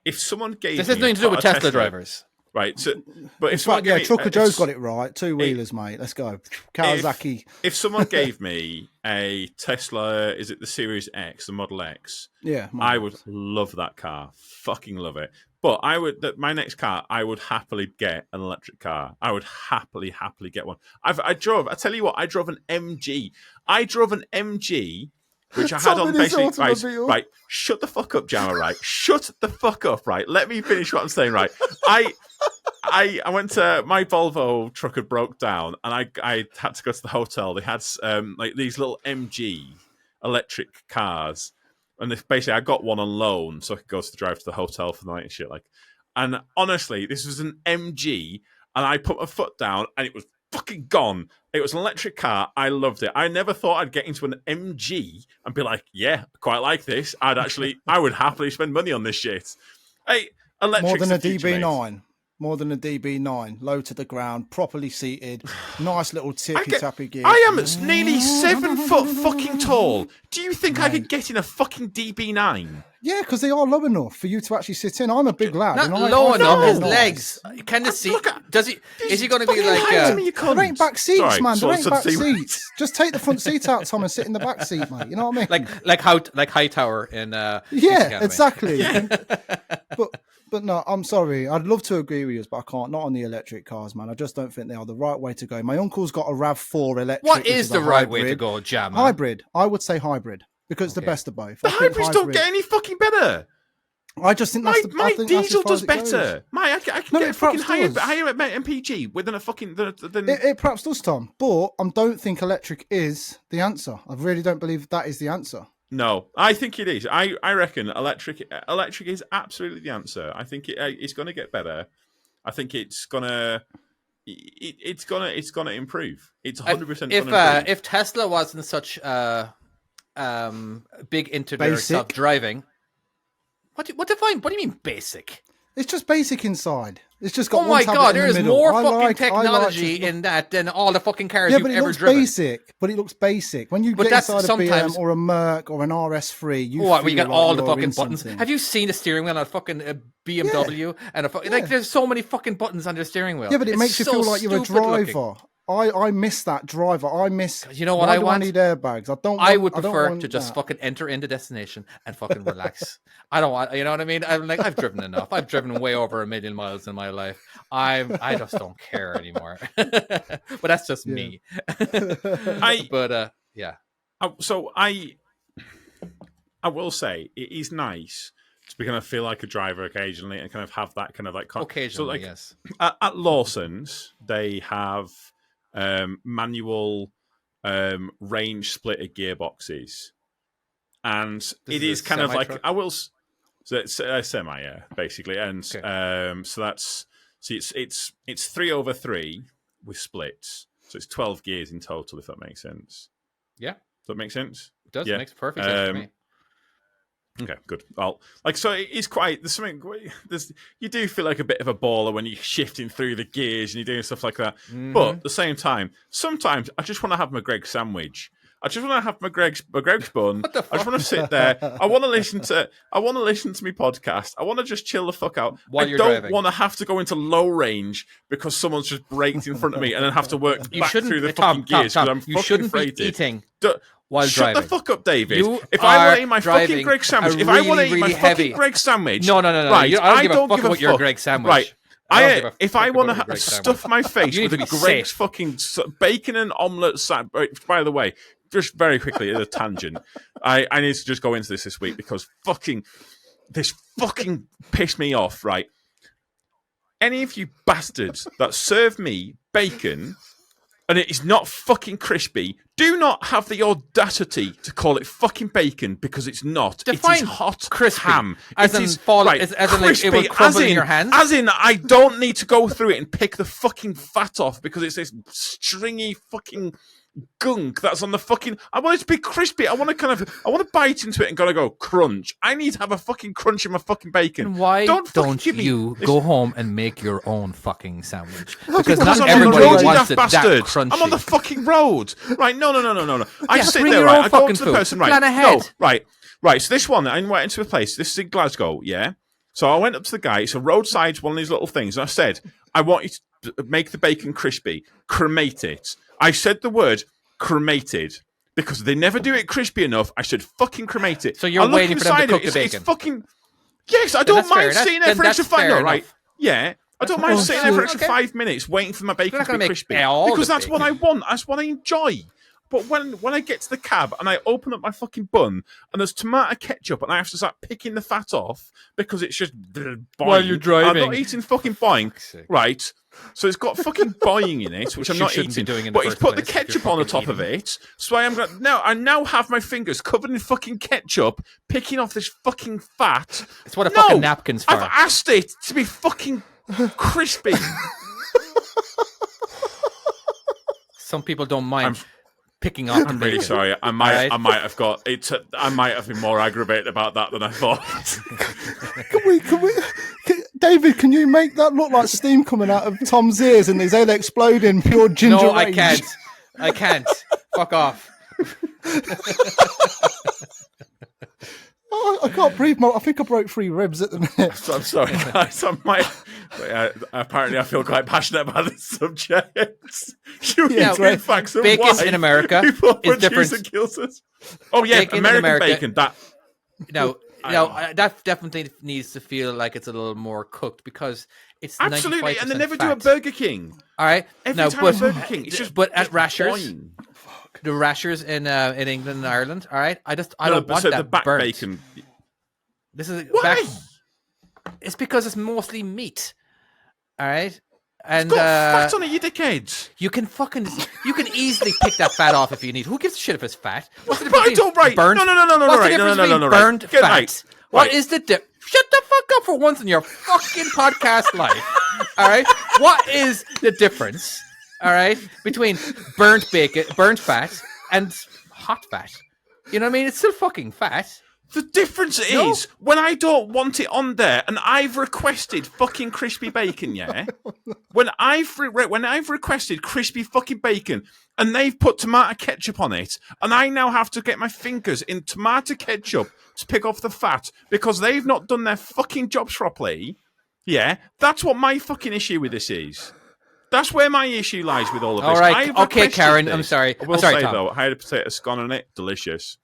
if someone gave This me has nothing to do with a Tesla drivers. right? So, but In if someone fact, yeah, gave me, Trucker if- Joe's got it right. Two wheelers, mate. Let's go. Kawasaki. If someone gave me a Tesla, is it the Series X, the Model X? Yeah, I would love that car. Fucking love it. But my next car, I would happily get an electric car. I would happily get one. I tell you what, I drove an MG. I drove an MG which I had on Somebody's basically automobile. right. Shut the fuck up, Jamma. Right, shut the fuck up. Right, let me finish what I'm saying. Right, I went to my Volvo truck had broke down, and I had to go to the hotel. They had like these little MG electric cars, and basically I got one on loan so I could go to drive to the hotel for the night and shit. Like, and honestly, this was an MG, and I put my foot down, and it was fucking gone. It was an electric car. I loved it. I never thought I'd get into an MG and be like, yeah, I quite like this. I would happily spend money on this shit. Hey, More than a future, mate. DB9. More than a DB9. Low to the ground, properly seated, nice little tippy-tappy gear. I am nearly 7 foot fucking tall. Do you think I could get in a fucking DB9? Yeah, because they are low enough for you to actually sit in. I'm a big lad. Not and I low enough. feel His nice. legs. Can the seat? Does he? Is he going to be Fucking like? hands me, you There ain't cunt. back seats, Sorry, man. There ain't so back see- seats. Just take the front seat out, Tom, and sit in the back seat, mate. You know what I mean? like Hightower in. Police yeah, Academy. exactly. But no, I'm sorry. I'd love to agree with you, but I can't. Not on the electric cars, man. I just don't think they are the right way to go. My uncle's got a RAV4 electric. What which is a the right way to hybrid. go, Jamma? Hybrid. I would say hybrid because it's the Okay. best of both. The I think hybrids don't get any fucking better. I just think that's My I think that's diesel as far does as it goes. better. I can No, get it a fucking perhaps higher does. MPG within a fucking than It perhaps does, Tom, but I don't think electric is the answer. I really don't believe that is the answer. No, I think it is. I reckon electric is absolutely the answer. I think it's going to get better. I think it's gonna improve. It's 100%. If Tesla wasn't such big into their Basic. self-driving, what do you mean basic? It's just basic inside. It's just got Oh one my tablet god, in there the is middle. more I fucking like technology to look- in that than all the fucking cars Yeah, you've but it ever looks driven. basic. But it looks basic. When you But get that's inside a sometimes- BM or a Merc or an RS3, you What? feel We got like all the you're fucking in buttons. something. Have you seen a steering wheel on a fucking BMW and a Yeah. like? There's so many fucking buttons on the steering wheel. Yeah, but it It's makes you so feel like you're a stupid looking. driver. I miss that driver. I miss. You know what why I do want? I need airbags. I don't. I want- would I don't prefer want to just that. fucking enter into destination and fucking relax. I don't want, you know what I mean? I'm like, I've driven enough. I've driven way over 1 million miles in my life. I just don't care anymore. But that's just me. Yeah. So I will say it is nice to be kind of feel like a driver occasionally and kind of have that kind of like Occasionally, so like yes. at Lawson's they have manual range splitter gearboxes, and it is is a kind of like semi-truck? So it's a semi, yeah, basically, and Okay. so that's it's 3/3 with splits, so it's 12 gears in total, if that makes sense. Yeah, Does that make sense? it does. Yeah. It makes perfect sense to me. Okay, good. Well, like, so it is quite. There's something. You do feel like a bit of a baller when you're shifting through the gears and you're doing stuff like that. Mm-hmm. But at the same time, sometimes I just want to have my Greg sandwich. I just want to have my Greg's bun. What the I just want to sit there. I want to listen to my podcast. I want to just chill the fuck out. While I you're don't driving. want to have to go into low range because someone's just braked in front of me and then have to work You back shouldn't, through the Tom, fucking gears because I'm you fucking shouldn't be freighted. eating Do- while Shut driving. the fuck up, David. You If I want are to eat my driving fucking Greg sandwich, a if I want to really, eat my really fucking heavy- Greg sandwich, No. right? I don't give a fuck about your Greg sandwich. Right. I don't give a If I fuck want about your to Greg stuff sandwich. my face You need with to a be Greg's safe. fucking bacon and omelette sandwich, by the way, just very quickly at a tangent, I need to just go into this week because this fucking pissed me off. Right? Any of you bastards that serve me bacon and it is not fucking crispy, do not have the audacity to call it fucking bacon because it's not. Define it is hot crispy. ham. As It in is fall- right, as in, like, it will crispy, crumble in your hands? As in, I don't need to go through it and pick the fucking fat off because it's this stringy fucking gunk that's on the fucking. I want it to be crispy. I want to bite into it and gotta go crunch. I need to have a fucking crunch in my fucking bacon. And why fucking don't give me you this- go home and make your own fucking sandwich? Because Because Because not I'm on the everybody road, you wants daft it that bastard. crunchy. I'm on the fucking road. Right, no. I Yeah, sit bring there, your right? own I go up fucking to the food. person, right? Plan ahead. No, right. So this one, I went into a place. This is in Glasgow, yeah? So I went up to the guy. It's a roadside, one of these little things. And I said, I want you to make the bacon crispy. Cremate it. I said the word cremated. Because they never do it crispy enough, I should fucking cremate it. So you're I look waiting for them to inside cook it, the it's bacon? fucking... Yes, I don't that's fair. mind That's- sitting there then for an extra that's 5 fair minutes, right? enough. Yeah. I don't mind Oh, sitting there for an shit. extra Okay. 5 minutes waiting for my bacon not to gonna be make crispy. all the Because that's what I bacon. want. That's what I enjoy. But when I get to the cab and I open up my fucking bun and there's tomato ketchup and I have to start picking the fat off because it's just boing. While you're driving. I'm not eating fucking boing, right? So it's got fucking boing in it, which I'm not shouldn't eating. be doing in the but he's first put the place if you're ketchup on the fucking top of eating. it. So I now have my fingers covered in fucking ketchup, picking off this fucking fat. It's what a fucking napkin's for. I've asked it to be fucking crispy. Some people don't mind picking off. I'm really sorry. I might have got it. I might have been more aggravated about that than I thought. David, can you make that look like steam coming out of Tom's ears and his head exploding? Pure ginger No, rage. I can't. Fuck off. Oh, I can't breathe. I think I broke 3 ribs at the minute. So I'm sorry, guys. Apparently, I feel quite passionate about this subject. Yeah, Great facts of bacon why in America before is producer different. kills us. Oh yeah, Bacon in American America- bacon. That No, that definitely needs to feel like it's a little more cooked because it's absolutely, and they 95% never fat. do at Burger King. All right, Every now, time but at Burger King, it's just but at just Rashers, boing. the Rashers in England and Ireland. All right, I No, don't want so that the back burnt. bacon. This is Why? It's because it's mostly meat. All right, and It's got fat on it, you dickheads. you can easily pick that fat off if you need. Who gives a shit if it's fat? What's the But I difference don't between right. burnt? No, What's right. the difference No, between right. burned Get fat? right. What Right. is the Shut the fuck up for once in your fucking podcast life. All right, what is the difference? All right, between burnt bacon, burnt fat, and hot fat. You know what I mean? It's still fucking fat. The difference is when I don't want it on there, and I've requested fucking crispy bacon. Yeah, when I've requested crispy fucking bacon, and they've put tomato ketchup on it, and I now have to get my fingers in tomato ketchup to pick off the fat because they've not done their fucking jobs properly. Yeah, that's what my fucking issue with this is. That's where my issue lies with all of this. All right, I've okay, requested Karen, this. I'm sorry. I will I'm sorry, say Tom. though, I had a potato scone on it, delicious.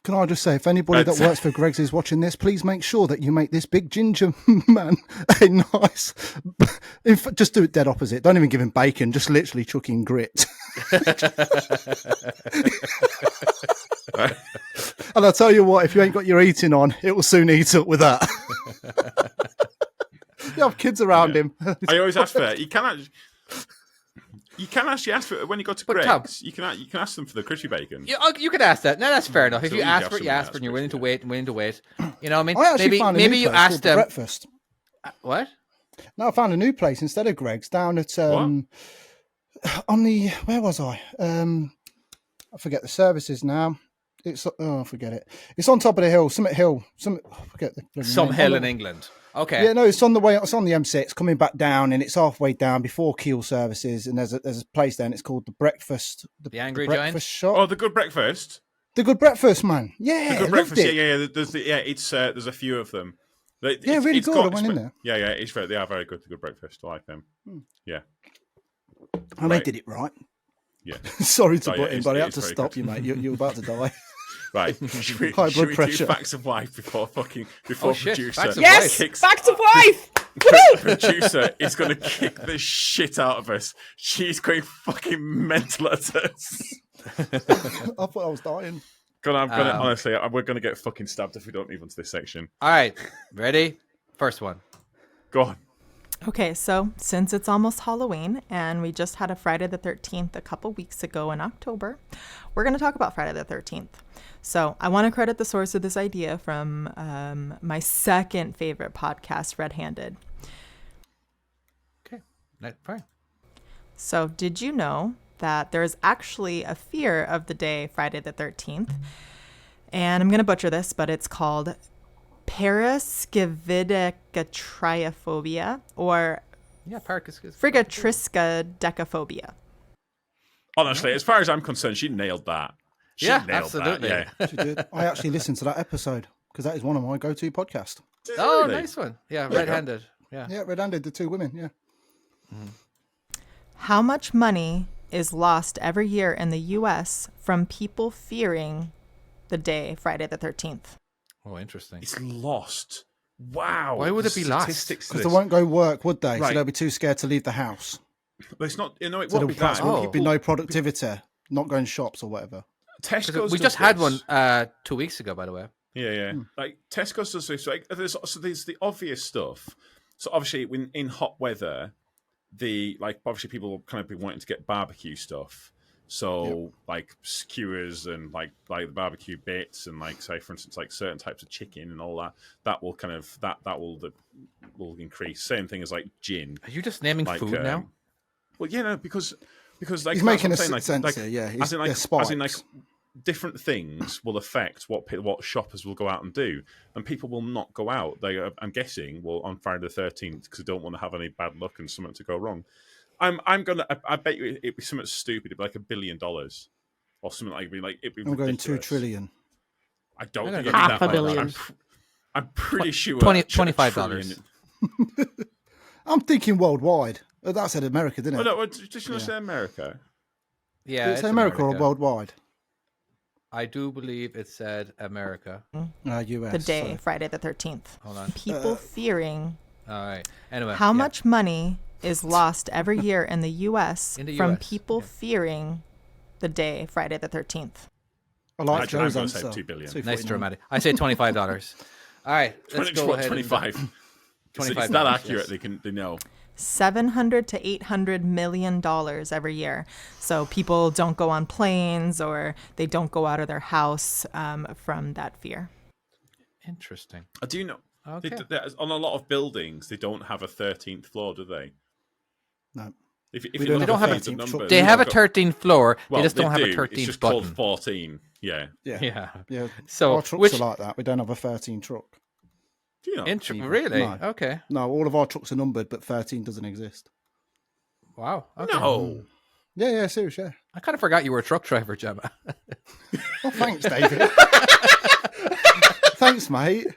Can I just say, if anybody that works for Greggs is watching this, please make sure that you make this big ginger man a nice... just do it dead opposite. Don't even give him bacon. Just literally chuck in grit. And I'll tell you what, if you ain't got your eating on, it will soon eat up with that. You have kids around him. I always ask for it. You can actually ask for it when you go to But Tom- Greggs. You can ask them for the crispy bacon. You could ask that. No, that's fair enough. If So you you ask have for it, you someone ask for it, and you're else, willing to wait. You know what I mean? I actually found a maybe new you place asked called The them. Breakfast. What? No, I found a new place instead of Greggs down at on the where was I? I forget the services now. It's I forget it. It's on top of the hill, Summit Hill. I forget the bloody Some name. hill in England. Okay. Yeah, no, it's on the way. It's on the M6, coming back down, and it's halfway down before Keel services. And there's a place there, and it's called the Breakfast. The Angry Breakfast Giant? Shop. Oh, the good breakfast. The Good Breakfast, man. Yeah, The good loved breakfast. it. Yeah. It's there's a few of them. Really good. I went in there. Yeah. They are very good. The good breakfast. I like them. Yeah. And Right. they did it right. Yeah. Sorry to Oh, yeah, butt in, but I it had is to very stop good. you, mate. You're about to die. Right. Should we, High should blood we pressure. do facts of life before Oh, shit. producer Facts of Yes, kicks back to wife. producer is going to kick the shit out of us. She's going fucking mental at us. I thought I was dying. Honestly, we're going to get fucking stabbed if we don't move on to this section. All right. Ready? First one. Go on. Okay, so since it's almost Halloween and we just had a Friday the 13th a couple weeks ago in October, we're going to talk about Friday the 13th. So I want to credit the source of this idea from my second favorite podcast, Red Handed. Okay. Fine. So did you know that there's actually a fear of the day Friday the 13th? And I'm going to butcher this, but it's called paraskividicatriophobia or Yeah, Parkus. frigatriskadecaphobia. Honestly, as far as I'm concerned, she nailed that. She Yeah, nailed absolutely. That, yeah. She did. I actually listened to that episode because that is one of my go-to podcasts. Oh, Really? nice one. Yeah, red-handed. Yeah. Yeah, red-handed, the 2 women. Yeah. How much money is lost every year in the U.S. from people fearing the day Friday the 13th? Oh, interesting. It's lost. Wow. Why would it be lost? Statistics Because this. they won't go work, would they? Right. So they'll be too scared to leave the house. But it's not. You know, it So won't be that. there'll be no productivity, not going shops or whatever. Tesco's We does just had this. one 2 weeks ago, by the way. Yeah. Like Tesco's does this. Like, there's the obvious stuff. So obviously, in hot weather, obviously people will kind of be wanting to get barbecue stuff. So like skewers and like the barbecue bits and like, say for instance, like certain types of chicken and all that will kind of that will increase. Same thing as like gin. Are you just naming food now? Well, yeah, no, because like He's making that's a what I'm saying, sense here. Yeah, as in like spikes. different things will affect what shoppers will go out and do, and people will not go out. I'm guessing, on Friday the 13th because they don't want to have any bad luck and something to go wrong. I bet you it'd be something stupid. It'd be like $1 billion or something like. It'd be I'm going ridiculous. 2 trillion. I don't think half it'd be a that billion. much. I'm pretty sure $25. I'm thinking worldwide. That said America, didn't Oh it? no, did you say America? Yeah, Did it it's say America or worldwide? I do believe it said America. US. The day, sorry. Friday the 13th. Hold on. People fearing All right. Anyway, how much money is lost every year in the U.S. In the from US, people fearing the day, Friday the 13th. I like I'm Joe's gonna say answer. 2 billion. Nice dramatic. I say $25. All right, let's go ahead. 25. It's that accurate. yes. They know. $700 to $800 million every year. So people don't go on planes or they don't go out of their house from that fear. Interesting. I do know. Okay. On a lot of buildings, they don't have a 13th floor, do they? No. If We you don't look have at a the 13th numbers, floor. They have a 13th floor. Well, they just don't have a do. 13th It's just button. called 14. Yeah. Yeah. Yeah. So So, our trucks which are like that. We don't have a 13 truck. Do you know? really? No. Okay. No, all of our trucks are numbered, but 13 doesn't exist. Wow. Okay. No. Yeah, serious, yeah. I kind of forgot you were a truck driver, Gemma. Oh, thanks, David. Thanks, mate.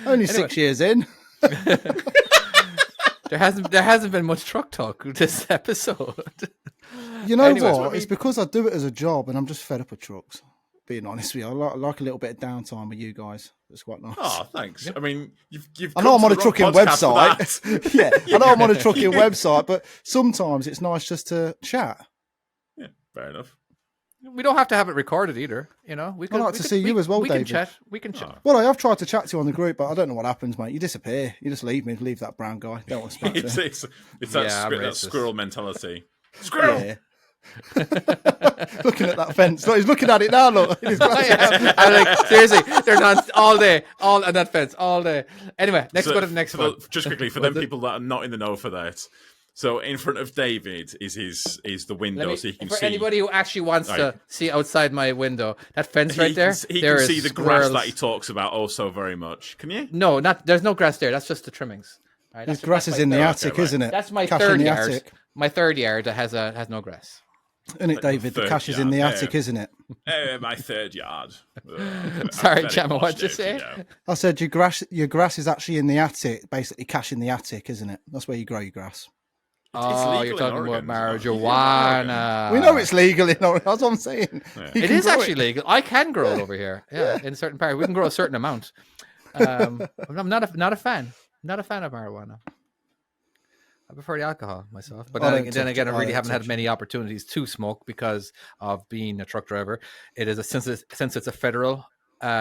Only 6 years in. There hasn't been much truck talk this episode. You know Anyways, what? It's because I do it as a job and I'm just fed up of trucks. Being honest with you, I like a little bit of downtime with you guys. It's quite nice. Oh, thanks. I mean, you've. I know I'm on a trucking website. website. Yeah, I know I'm on a trucking website, but sometimes it's nice just to chat. Yeah, fair enough. We don't have to have it recorded either. You know, we I'd like to see you as well, we David. can chat. We can chat. Well, I have tried to chat to you on the group, but I don't know what happens, mate. You disappear. You just leave me. Leave that brown guy. Don't want to speak to him. It's that, Yeah, I'm that racist. squirrel mentality. Squirrel. Yeah. Looking at that fence. Look, he's looking at it now. Look. He's I'm like, seriously, they're not all day, all on that fence, all day. Anyway, let's go to the next one. Just quickly, for them people that are not in the know for that. So in front of David is the window, so you can for see. anybody who actually wants Right. to see outside my window, that fence right there. He there can is see the grass squirrels. that he talks about oh so very much. Can you? No, there's no grass there. That's just the trimmings. Right, His grass is in the attic, okay, right. isn't it? That's my Cash in third the yard. attic. My third yard that has no grass. Isn't it, David? The third cash is in the yard, attic, yeah. isn't it? My third yard. Sorry, Very Jamma, what'd you positive, say? yeah. I said your grass is actually in the attic, basically cash in the attic, isn't it? That's where you grow your grass. Oh, legal you're in talking Oregon, about isn't it? marijuana. we know it's legal in Oregon. That's what I'm saying. Yeah. You It can is grow actually legal. I can grow it over here. Yeah, in certain parts, we can grow a certain amount. I'm not a fan. Not a fan of marijuana. I prefer the alcohol myself, but I then, don't then touch again, I it. really I don't haven't had touch many opportunities to smoke because of being a truck driver. It is since it's a federal,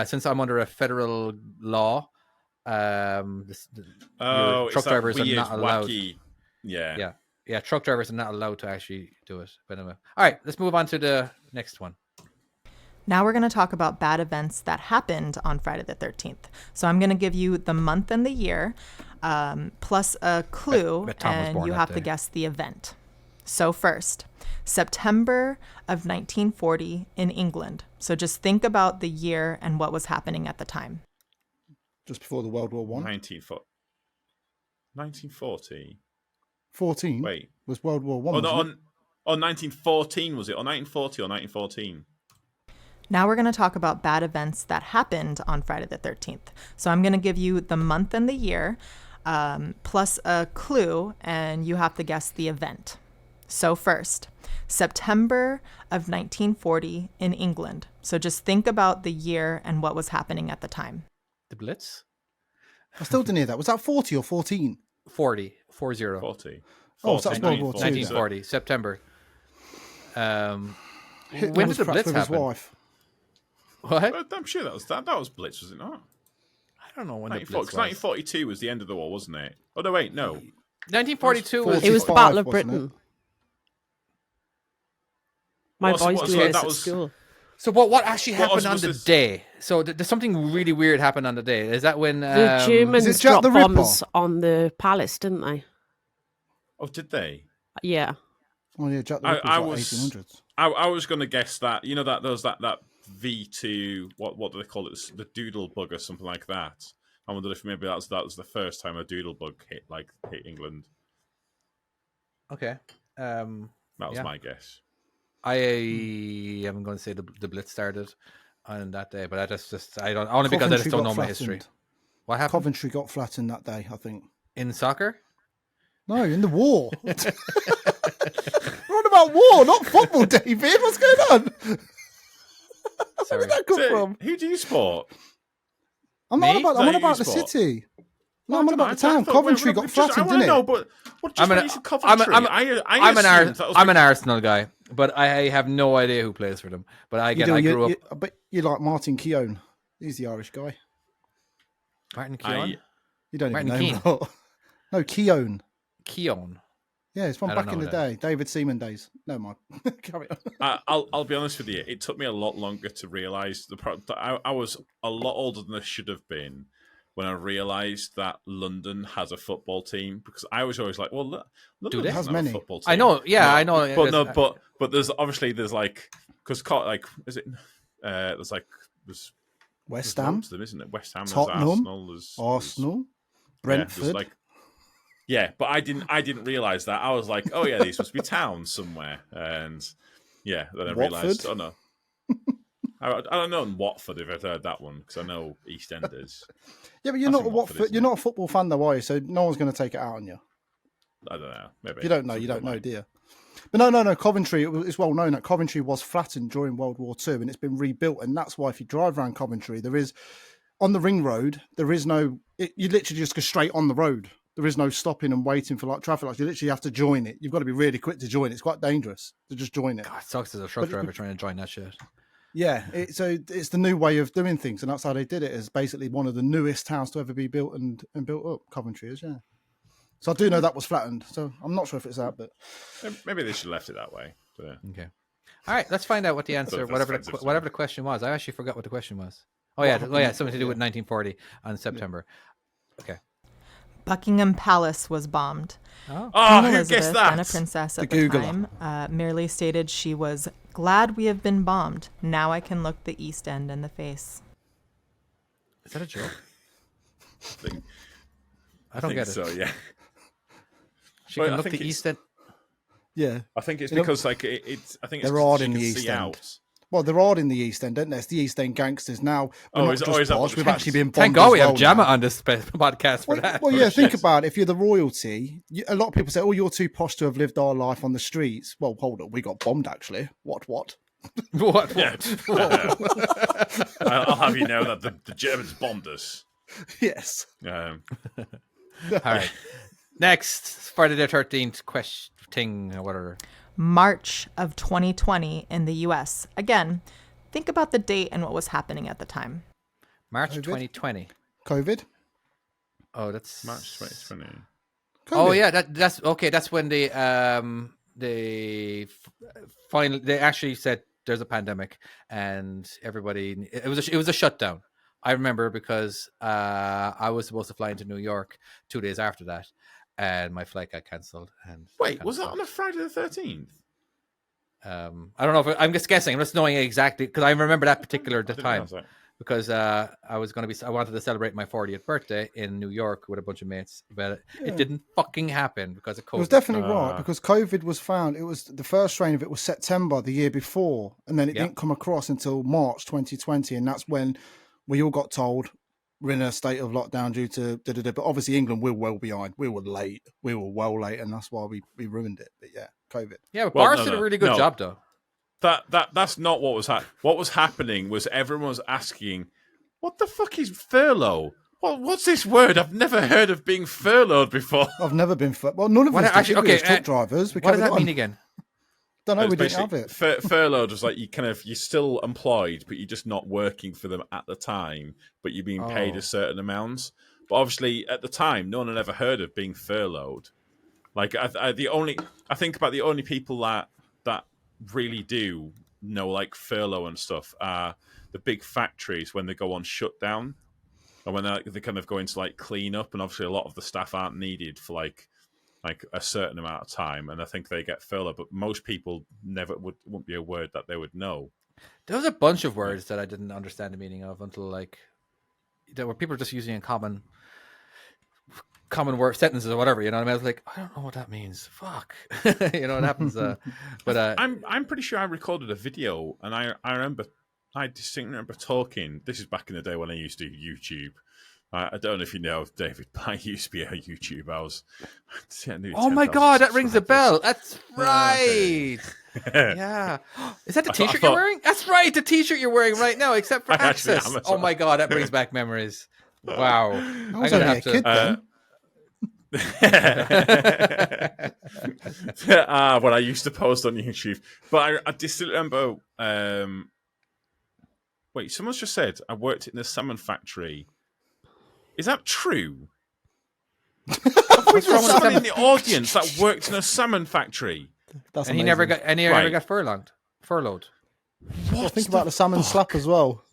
since I'm under a federal law. Oh, truck it's that drivers are weird, not allowed. wacky. Yeah. Yeah, truck drivers are not allowed to actually do it. But anyway, all right, let's move on to the next one. Now we're going to talk about bad events that happened on Friday the 13th. So I'm going to give you the month and the year, plus a clue, Bet Tom was and born you that have day. to guess the event. So first, September of 1940 in England. So just think about the year and what was happening at the time. Just before the World War One. 1940. 14 Wait. was World War One. Oh, no, wasn't it? on 1914 was it? On 1940 or 1914? Now we're going to talk about bad events that happened on Friday the 13th. So I'm going to give you the month and the year, plus a clue, and you have to guess the event. So first, September of 1940 in England. So just think about the year and what was happening at the time. The Blitz? I still didn't hear that. Was that 40 or 14? 40. 40. Oh, so that's World War II. 1940, September. Hitler When was did the perhaps Blitz with his happen? wife. What? I'm sure that was Blitz, was it not? I don't know when the 1940, Blitz was. 1942 was the end of the war, wasn't it? Oh no, wait, no. 1942 was... It was the 45, Battle of wasn't it? Britain. My Well, so boys what- do so this that at was- school. So what actually What happened was on the this? day? So there's something really weird happened on the day. Is that when... The Is Germans it Jack dropped the Ripper? bombs on the palace, didn't they? Oh, did they? Yeah. Oh yeah, Jack the I- Ripper I was was- like 1800s. I was going to guess that. You know that there was that V2. What do they call it? The doodle bug or something like that. I wondered if maybe that was the first time a doodle bug hit England. Okay. That was Yeah. my guess. I am going to say the Blitz started on that day, but that's just... I don't... Only because I just Coventry don't got know my history. flattened. What happened? Coventry got flattened that day, I think. In soccer? No, in the war. We're on about war, not football, David. What's going on? Where Sorry. did that come So, from? who do you support? I'm not Me? about. No, I'm on you about the sport. city. No, I I'm on don't know, about the I town. thought- Coventry wait, got just- flattened, I didn't know, it? but what I'm just an- when you said Coventry? I'm an assumed that was Arsenal guy, but I have no idea who plays for them. But I grew up... I bet you like Martin Keown. He's the Irish guy. Martin Keown? You don't even Martin know Keane. him. Lot. No, Keown. Keown. Yeah, it's from I don't back in know the that. day. David Seaman days. No, mind. Carry on. I'll be honest with you. It took me a lot longer to realise I was a lot older than I should have been when I realised that London has a football team, because I was always like, well, London they? doesn't Has have many. a football team. I know, yeah, No, I know. but no, but there's like because like is it there's West there's Ham, loads of them, isn't it? West Ham, there's Tottenham, Arsenal, there's Arsenal, yeah, there's Brentford. yeah, but I didn't realise that. I was like, oh yeah, these must be towns somewhere, and yeah, then I realised, Watford? oh no. I don't know in Watford if I've heard that one, because I know EastEnders. Yeah, but you're That's not in a Watford, Watford. isn't You're it? not a football fan, though, are you? So no one's going to take it out on you. I don't know. Maybe If you don't know, you don't know, do you? But no. Coventry, it's well known that Coventry was flattened during World War II, and it's been rebuilt. And that's why if you drive around Coventry, there is, on the ring road, there is no, you literally just go straight on the road. There is no stopping and waiting for like traffic lights. You literally have to join it. You've got to be really quick to join it. It's quite dangerous to just join it. God, it sucks as a truck driver trying to join that shit. Yeah, so it's the new way of doing things, and that's how they did it. As basically one of the newest towns to ever be built and built up. Coventry is, yeah. So I do know that was flattened. So I'm not sure if it's that, but Maybe they should have left it that way. But, Okay. All right, let's find out what the answer, that's whatever offensive to whatever me. the question was. I actually forgot what the question was. Oh yeah, something to do with 1940 on September. Okay. Buckingham Palace was bombed. Oh. oh, Queen who Elizabeth, guessed then a that? princess at The the Googler. time, merely stated she was glad we have been bombed. Now I can look the East End in the face. Is that a joke? think- I don't think get it. so. Yeah, She Well, can I look think the it's- East End. yeah. I think it's You know, because like it's. I think it's they're 'cause odd she in the can East see End. out. Well, they're odd in the East End, don't they? It's the East End gangsters. Now, we're Oh, not is just that what posh, it we've is? actually been bombed Thank God we as have well Jamma now. on this podcast for that. Well, yeah, think shit. about it. If you're the royalty, a lot of people say, oh, you're too posh to have lived our life on the streets. Well, hold on, we got bombed, actually. What? What? Yeah. I'll have you know that the Germans bombed us. Yes. All right. Next, Friday the 13th question thing or whatever. March of 2020 in the US. Again, think about the date and what was happening at the time. March COVID? 2020. COVID? Oh, that's March 2020. Oh COVID. yeah, that's okay. That's when they finally they actually said there's a pandemic and everybody it was a shutdown. I remember because I was supposed to fly into New York 2 days after that, and my flight got cancelled. And Wait, was that on a Friday the 13th? I don't know if I'm just guessing. I'm just knowing exactly because I remember that particular time. Because I wanted to celebrate my 40th birthday in New York with a bunch of mates, but it didn't fucking happen because of COVID. It was definitely right because COVID was found. It was the first strain of it was September the year before, and then it didn't come across until March 2020, and that's when we all got told we're in a state of lockdown due to da-da-da. But obviously England we're well behind. We were late. We were well late, and that's why we ruined it. But yeah, COVID. Yeah, but Well, Boris no, did a no, really good no. job though. That's not what was happening. What was happening was everyone was asking, "What the fuck is furlough? What's this word? I've never heard of being furloughed before. I've never been. Well, none of What- us did, actually, did we, okay, as truck drivers. We What does carried that on. mean again? Don't know. It's We didn't have basically- it. Furloughed was like you're still employed, but you're just not working for them at the time, but you're being paid Oh. a certain amount. But obviously, at the time, no one had ever heard of being furloughed. Like I think about the only people that really do know like furlough and stuff are the big factories when they go on shutdown, and when they kind of go into like clean up, and obviously a lot of the staff aren't needed for like a certain amount of time, and I think they get furloughed. But most people wouldn't be a word that they would know. There was a bunch of words that I didn't understand the meaning of until like there were people just using in common word sentences or whatever. You know what I mean? I was like, I don't know what that means. Fuck, you know what happens. But I'm pretty sure I recorded a video, and I distinctly remember talking. This is back in the day when I used to do YouTube. I don't know if you know, David, but I used to be a YouTuber. I was. oh my god, that rings a bell. That's Okay. right. Yeah. Is that the I thought- T-shirt you're wearing? That's right, the T-shirt you're wearing right now, except for I actually access. am as Oh well. my god, that brings back memories. Wow. I was only a kid then. What I used to post on YouTube, but I distinctly remember. Wait, someone's just said I worked in a salmon factory. Is that true? What's wrong with someone salmon? in the audience that worked in a salmon factory? That's And he amazing. never got furloughed. Well, think about the salmon slap as well.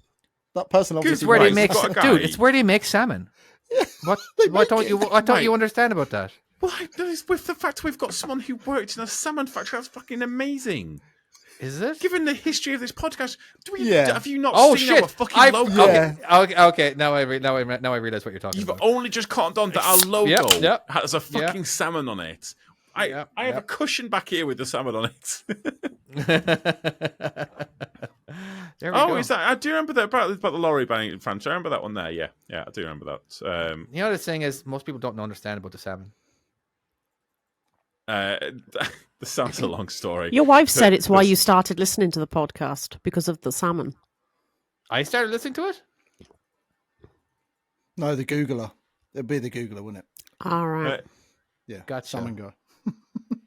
That person obviously. It's where Right, they so make you've got a guy- dude. It's where they make salmon. What don't you understand about that? Well, with the fact we've got someone who worked in a salmon factory, that's fucking amazing. Is it? Given the history of this podcast, Yeah. have you not Oh seen shit! our fucking logo? Okay. Now I realize what you're talking You've about. only just caught on that our logo Yep. has a fucking salmon on it. I have a Yep. cushion back here with the salmon on it. There we go. Is that? I do remember that about the lorry banging in France. I remember that one there. Yeah, I do remember that. You know the thing is, most people don't understand about the salmon. This sounds a long story. Your wife said it's why you started listening to the podcast, because of the salmon. I started listening to it. No, the Googler. It'd be the Googler, wouldn't it? All right. Yeah. Gotcha. Salmon guy.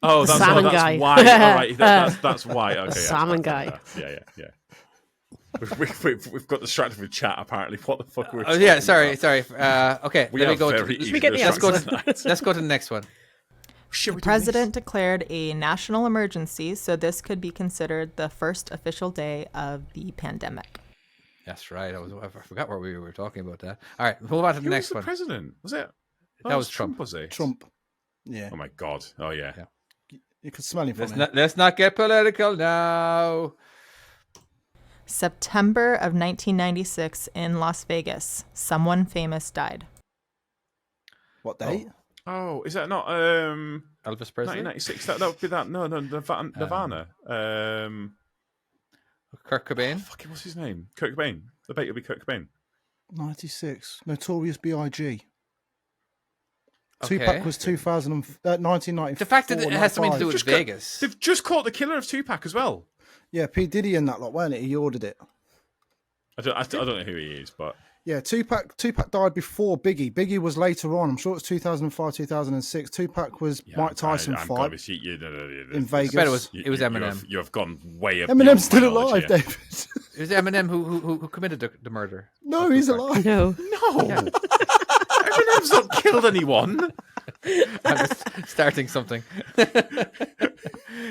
Oh, that's, Salmon that's guy. why. All right, that's why. Okay, Salmon guy. Yeah. We've got distracted with chat. Apparently, what the fuck? Oh yeah, sorry. Okay, We let me are go. very we easy get the Let's go answer. distracted tonight. Let's go to the next one. Shit, The president declared a national emergency, so this could be considered the first official day of the pandemic. That's right. I forgot where we were talking about that. All right, move on to the Who next was the one. president? Was it? That was Trump. Was it? Trump. Yeah. Oh my god. Oh yeah. You could smell him from here. Let's not get political now. September of 1996 in Las Vegas, someone famous died. What date? Oh, is that not Elvis Presley, 1996? That would be that. No, Nirvana. Kurt Cobain. Fucking what's his name? Kurt Cobain. I bet it'll be Kurt Cobain. 96. Notorious B.I.G. Okay. Tupac was 1994. The fact that it has something to do with 95. Vegas. They've just caught the killer of Tupac as well. Yeah, P. Diddy and that lot, weren't it? He ordered it. I don't know who he is, but Yeah, Tupac died before Biggie. Biggie was later on. I'm sure it's 2005, 2006. Tupac was Mike Tyson I'm fight obviously, in Vegas. I bet it was Eminem. You have gone way up. Eminem's still beyond my alive, knowledge David. It was Eminem who committed the murder. No, he's alive. No. here. No, Eminem's not killed anyone. I'm just starting something.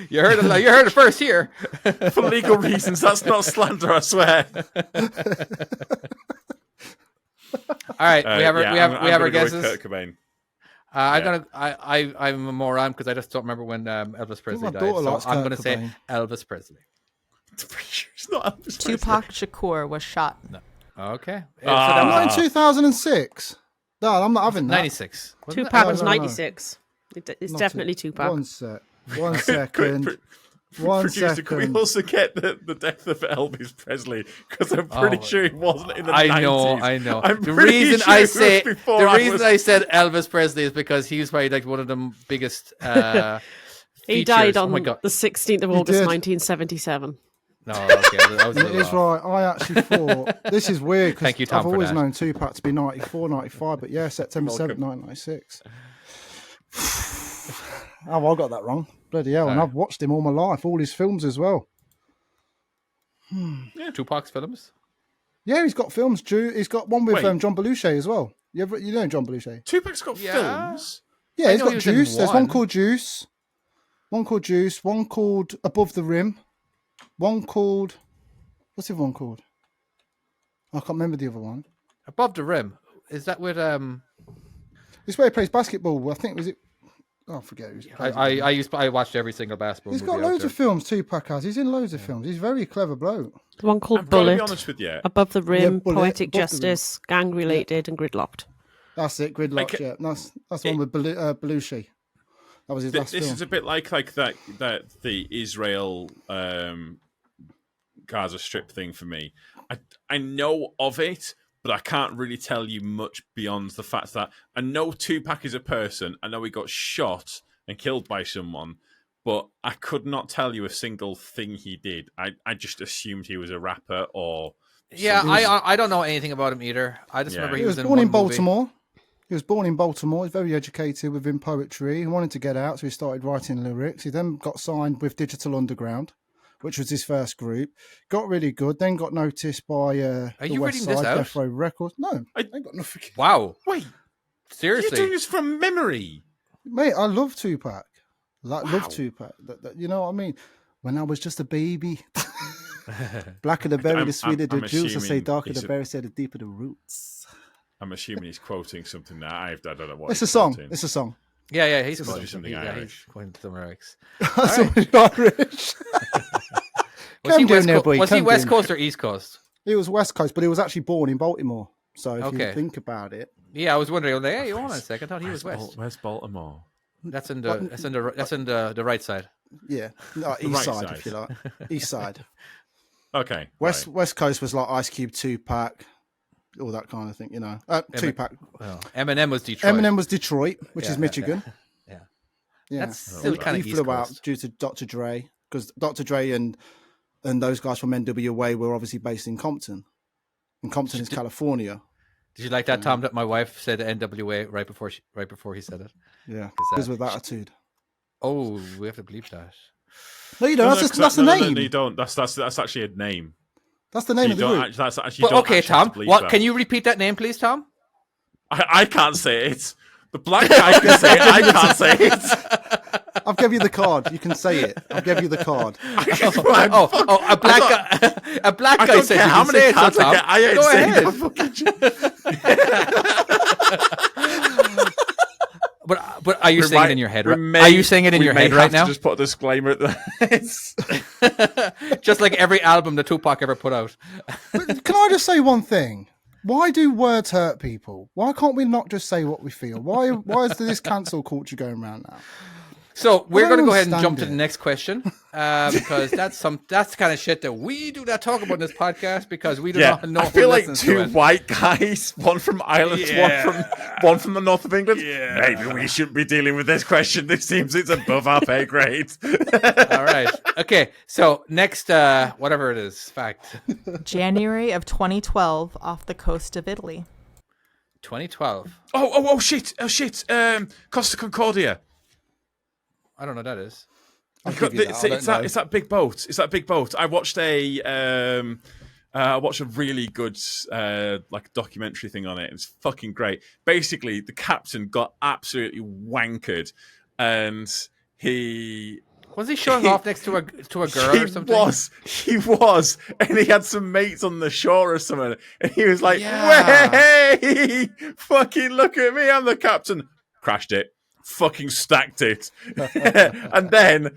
You heard it first here. For legal reasons, that's not slander. I swear. All right, we have our guesses. Kurt Cobain. I'm a moron because I just don't remember when Elvis Presley my died. daughter So likes I'm Kurt going to say Cobain. Elvis Presley. It's not Elvis Presley. Tupac Shakur was shot. Okay. So Ah. that Not was in 200006. No, I'm not having that. 96. wasn't it? Tupac No, was no, no. 96. It's Not definitely it. Tupac. One second. One Producer, can we second. also get the death of Elvis Presley? Because I'm pretty Oh, sure he wasn't in the 90s. I know. I'm The pretty reason sure I it was say before I said Elvis Presley is because he was probably like one of the biggest. He features. died on Oh my god! the 16th of August, did. 1977. No, okay, I was a It little is off. right. I actually thought this is weird Thank you, because Tom, I've for always that. known Tupac to be 94, 95, but yeah, September 7th, 1996. Oh, I got that wrong. Bloody hell! And Aye. I've watched him all my life, all his films as well. Tupac's films. Yeah, he's got films. He's got one with Wait. John Belushi as well. You know John Belushi? Tupac's got Yeah. films. Yeah, I he's know got he was in Juice. There's one one. called Juice. One called Juice. One called Above the Rim. One called... What's the other one called? I can't remember the other one. Above the Rim. Is that with It's where he plays basketball. I think, was it... Oh, I forget. Who's I watched every single basketball He's movie got out loads there. of films, Tupac has. He's in loads of films. He's a very clever bloke. One called I'm going to be Bullet, honest with you. Above the Rim, Bullet, Poetic Above the Rim. Justice, Gang Related, and Gridlocked. That's it, Gridlock, Okay. yeah. That's the one with Belushi. That was his last This film. is a bit like that the Israel Gaza Strip thing for me. I know of it, but I can't really tell you much beyond the fact that I know Tupac is a person. I know he got shot and killed by someone, but I could not tell you a single thing he did. I just assumed he was a rapper or... Yeah, something. I don't know anything about him either. I just Yeah. remember He he was in born in one movie. Baltimore. He was born in Baltimore. He's very educated within poetry. He wanted to get out, so he started writing lyrics. He then got signed with Digital Underground, which was his first group. Got really good. Then got noticed by the you West reading this Side, out? Death Row Records. No, I- I ain't got nothing. Wow, Wait, seriously? you're doing this from memory? Mate, I love Tupac. Love Wow. Tupac. You know what I mean? When I was just a baby. Blacker the berry, I'm- the sweeter the I'm juice. I say assuming darker the he's a- berry, say the deeper the roots. I'm assuming he's quoting something that I don't know what It's a he's song. quoting. It's a song. Yeah, he's Must quoting be something something. Yeah, Irish. he's quoting some lyrics. That's Irish. Was he Come West, down there, boy, was he come West down. Coast or East Coast? He was West Coast, but he was actually born in Baltimore. So if Okay. you think about it, Yeah, I was wondering. I'm like, hey, hold on a second. I thought he was West. Where's Baltimore? That's in the right side. yeah, no, The East right side, side. if you like, East side. Okay. West Coast was like Ice Cube, Tupac, all that kind of thing. You know, Tupac. Well, Eminem was Detroit. Eminem was Detroit, which is Yeah, Michigan. yeah. Yeah, That's still kind of he East flew out Coast. due to Dr. Dre because Dr. Dre and those guys from NWA were obviously based in Compton, and Compton is California. Did you like that, Tom? That my wife said NWA right before he said it. Yeah, that- because with attitude. Oh, we have to bleep that. No, you don't. No, That's the name. No, you don't. That's actually a name. That's the name You of the don't group. act- that's actually. But you don't okay, actually have Tom. to believe What? that. Can you repeat that name, please, Tom? I can't say it. The black guy can say it. I can't say it. I'll give you the card. You can say it. I'll give you the card. Oh, a black guy. A black I guy don't said care you how can many say it, so, cards I Tom. get. I ain't Go saying ahead. that fucking But are you saying it in your head? Are you saying it in your head right now? Just put a disclaimer at the. Just like every album that Tupac ever put out. But can I just say one thing? Why do words hurt people? Why can't we not just say what we feel? Why is this cancel culture going around now? So we're I going to don't go ahead and understand jump to it. the next question because that's the kind of shit that we do not talk about in this podcast because we do not know I feel who like listens two to it. white guys, one from Ireland, one from the north of England. Yeah. Maybe we shouldn't be dealing with this question. This seems it's above our pay grade. All right. Okay. So next, whatever it is, fact. January of 2012 off the coast of Italy. 2012. Oh shit! Costa Concordia. I don't know what that is. I'll give you that. It's that big boat. It's that big boat. I watched a really good like documentary thing on it. It's fucking great. Basically, the captain got absolutely wankered, and he Was he showing off next to a girl or something? He was, and he had some mates on the shore or something, and he was like, Yeah. "Way, fucking look at me, I'm the captain." Crashed it. Fucking stacked it, and then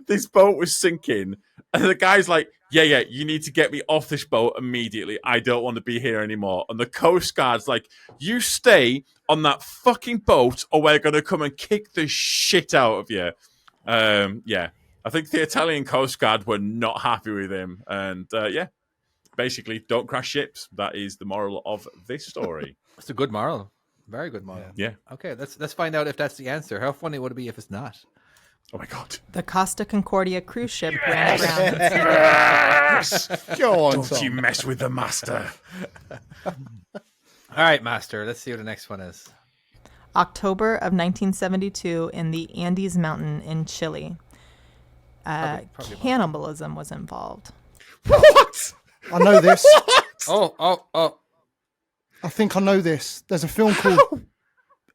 this boat was sinking, and the guy's like, "Yeah, you need to get me off this boat immediately. I don't want to be here anymore." And the Coast Guard's like, "You stay on that fucking boat, or we're gonna come and kick the shit out of you." Yeah, I think the Italian Coast Guard were not happy with him, and basically, don't crash ships. That is the moral of this story. It's a good moral. Very good moral. Yeah. Okay, let's find out if that's the answer. How funny would it be if it's not? Oh my god. The Costa Concordia cruise ship ran aground. Yes! Go on, Don't Tom. you mess with the master. All right, Master. Let's see what the next one is. October of 1972 in the Andes Mountain in Chile. Probably Cannibalism was involved. What? I know this. Oh. I think I know this. There's a film called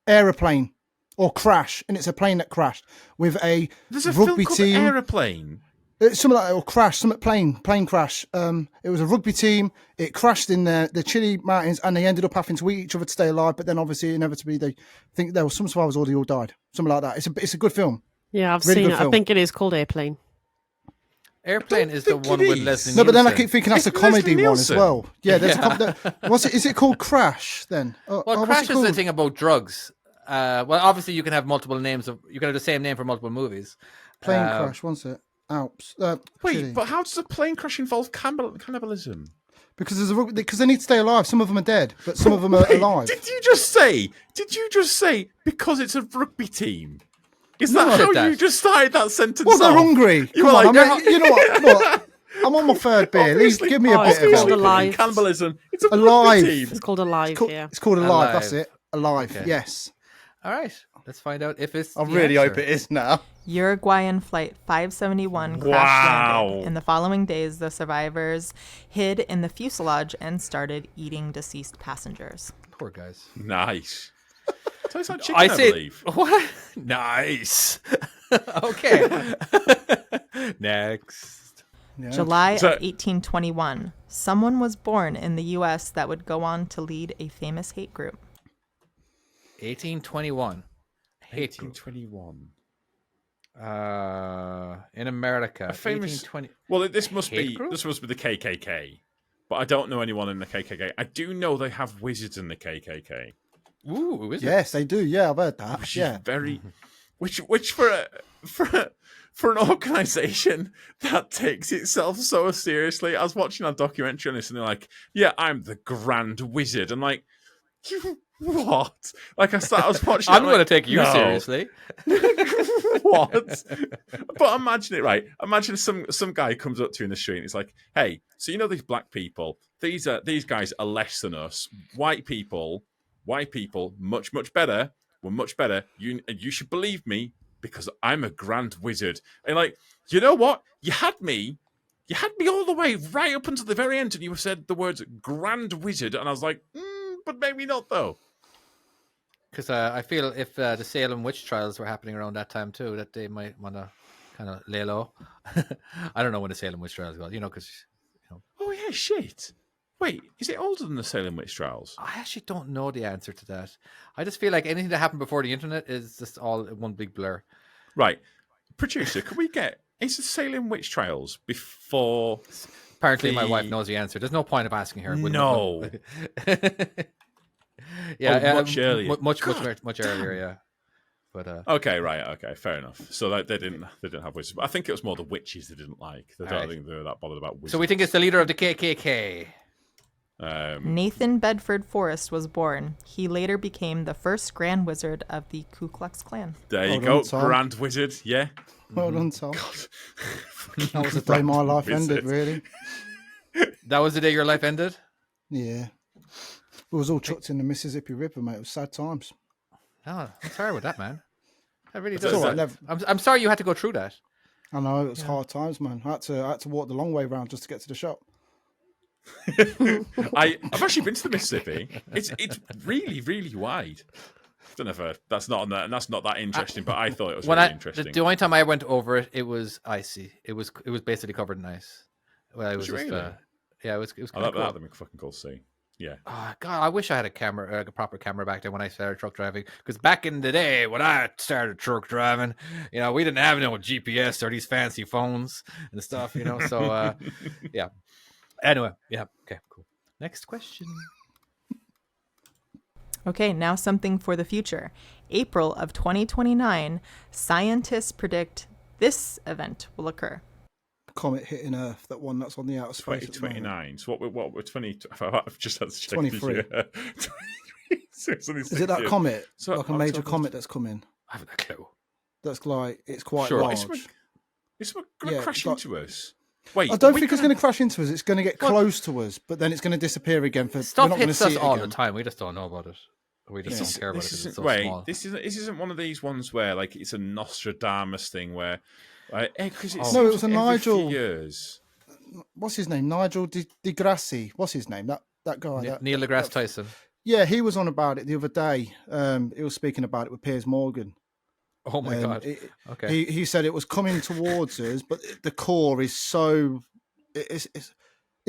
Aeroplane or Crash, and it's a plane that crashed with a There's a rugby film called team. Aeroplane. Something like that, or Crash, something plane crash. It was a rugby team. It crashed in the Chile mountains, and they ended up having to eat each other to stay alive. But then, obviously, inevitably, they think there was some survivors or they all died. Something like that. It's a good film. Yeah, I've Really seen good it. film. I think it is called Airplane. Airplane is the think one it with is. Leslie No, but then I Nielsen. keep thinking that's a It's Leslie comedy one as Nielsen. well. Yeah, there's what's it? Is it called Crash then? Well, what's Crash it is the called? thing about drugs. Well, obviously you can have multiple names you can have the same name for multiple movies. Plane Crash. What's it? Alps. Wait, Chile. but how does a plane crash involve cannibalism? Because because they need to stay alive. Some of them are dead, but some of them are alive. Did you just say because it's a rugby team? Is No, that I how said you that. just started that sentence? Well, they're off? hungry. You Come were on, like, you know what? Look, I'm on my third beer. At least Obviously- give me a bit it's of called it. Alive. Cannibalism. It's a Alive. rugby team. It's called Alive, yeah. It's called Alive. Alive. That's it. Alive. Okay. Yes. All right, let's find out if it's. I the really answer. hope it is now. Uruguayan Flight 571 crash Wow. landed. In the following days, the survivors hid in the fuselage and started eating deceased passengers. Poor guys. Nice. Tastes like chicken, I I say believe. what? Nice. Okay. Next. Yeah. July So- of 1821, someone was born in the U.S. that would go on to lead a famous hate group. 1821. Hate group. 1821. In America. A famous. 1820. Well, this must Hate be group? the KKK, but I don't know anyone in the KKK. I do know they have wizards in the KKK, Ooh, is it? Yes, they do. Yeah, I've heard that. which Yeah. is very, which for an organisation that takes itself so seriously. I was watching a documentary on this, and they're like, "Yeah, I'm the Grand Wizard," and like, what? Like I was watching. I'm it, going to like, take you no. seriously. What? But imagine it, right? Imagine some guy comes up to you in the street and he's like, "Hey, so you know these black people? These guys are less than us. White people, much better. We're much better. You should believe me because I'm a grand wizard." And like, you know what? You had me all the way right up until the very end, and you said the words "grand wizard," and I was like, but maybe not though. Because I feel if the Salem witch trials were happening around that time too, that they might want to kind of lay low. I don't know when the Salem witch trials go, because Oh yeah, shit. Wait, is it older than the Salem witch trials? I actually don't know the answer to that. I just feel like anything that happened before the internet is just all one big blur. Right, producer, can we get is the Salem witch trials before? Apparently, my wife The- knows the answer. There's no point of asking her. No. Yeah, much earlier. much earlier. Yeah, but Okay, right, okay, fair enough. So they didn't have wizards, but I think it was more the witches they didn't like. They don't Alright. think they were that bothered about wizards. so we think it's the leader of the KKK. Nathan Bedford Forrest was born. He later became the first Grand Wizard of the Ku Klux Klan. There you Hold go, on, Tom. Grand Wizard. Yeah. Well done, Tom. That was the day my life Wizard. ended, really. That was the day your life ended. Yeah. It was all chucked in the Mississippi River, mate. It was sad times. Oh, I'm sorry with that, man. That really It's does. It's all right. that- I'm sorry you had to go through that. I know, it was hard times, man. I had to walk the long way round just to get to the shop. I've actually been to the Mississippi. It's really, really wide. Don't know if that's not that interesting, but I thought it was When really I interesting. the only time I went over it, it was icy. It was basically covered in ice. Well, it was Was it just really? yeah, it was I kind love of cool. that. That'd be fucking cool to see. Yeah. Oh, God, I wish I had a camera, a proper camera back then when I started truck driving. Because back in the day when I started truck driving, we didn't have no GPS or these fancy phones and stuff, So, yeah. Anyway, yeah. Okay, cool. Next question. Okay, now something for the future. April of 2029, scientists predict this event will occur. Comet hitting Earth, that one that's on the outer space. at the moment. 2029. So what we're 20? I've just had to check. 23. 23. So it's only Is 6 it that years. comet? So like a major October- comet that's coming? I haven't a clue. that's like it's quite Sure. large. It's going to Yeah, crash it's like- into us. Wait, I don't we're think it's gonna- going to crash into us. It's going to get close to us, but then it's going to disappear again. We're Stuff not going to hits see us it all again. the time. We just don't know about it. We just don't care about it because it's so small. This isn't one of these ones where like it's a Nostradamus thing where, because it No, it seems was a like every few Nigel. years. What's his name? Nigel Degrassi. What's his name? That guy. Neil deGrasse Tyson. Yeah, he was on about it the other day. He was speaking about it with Piers Morgan. Oh my god. Okay. He said it was coming towards us, but the core is so it's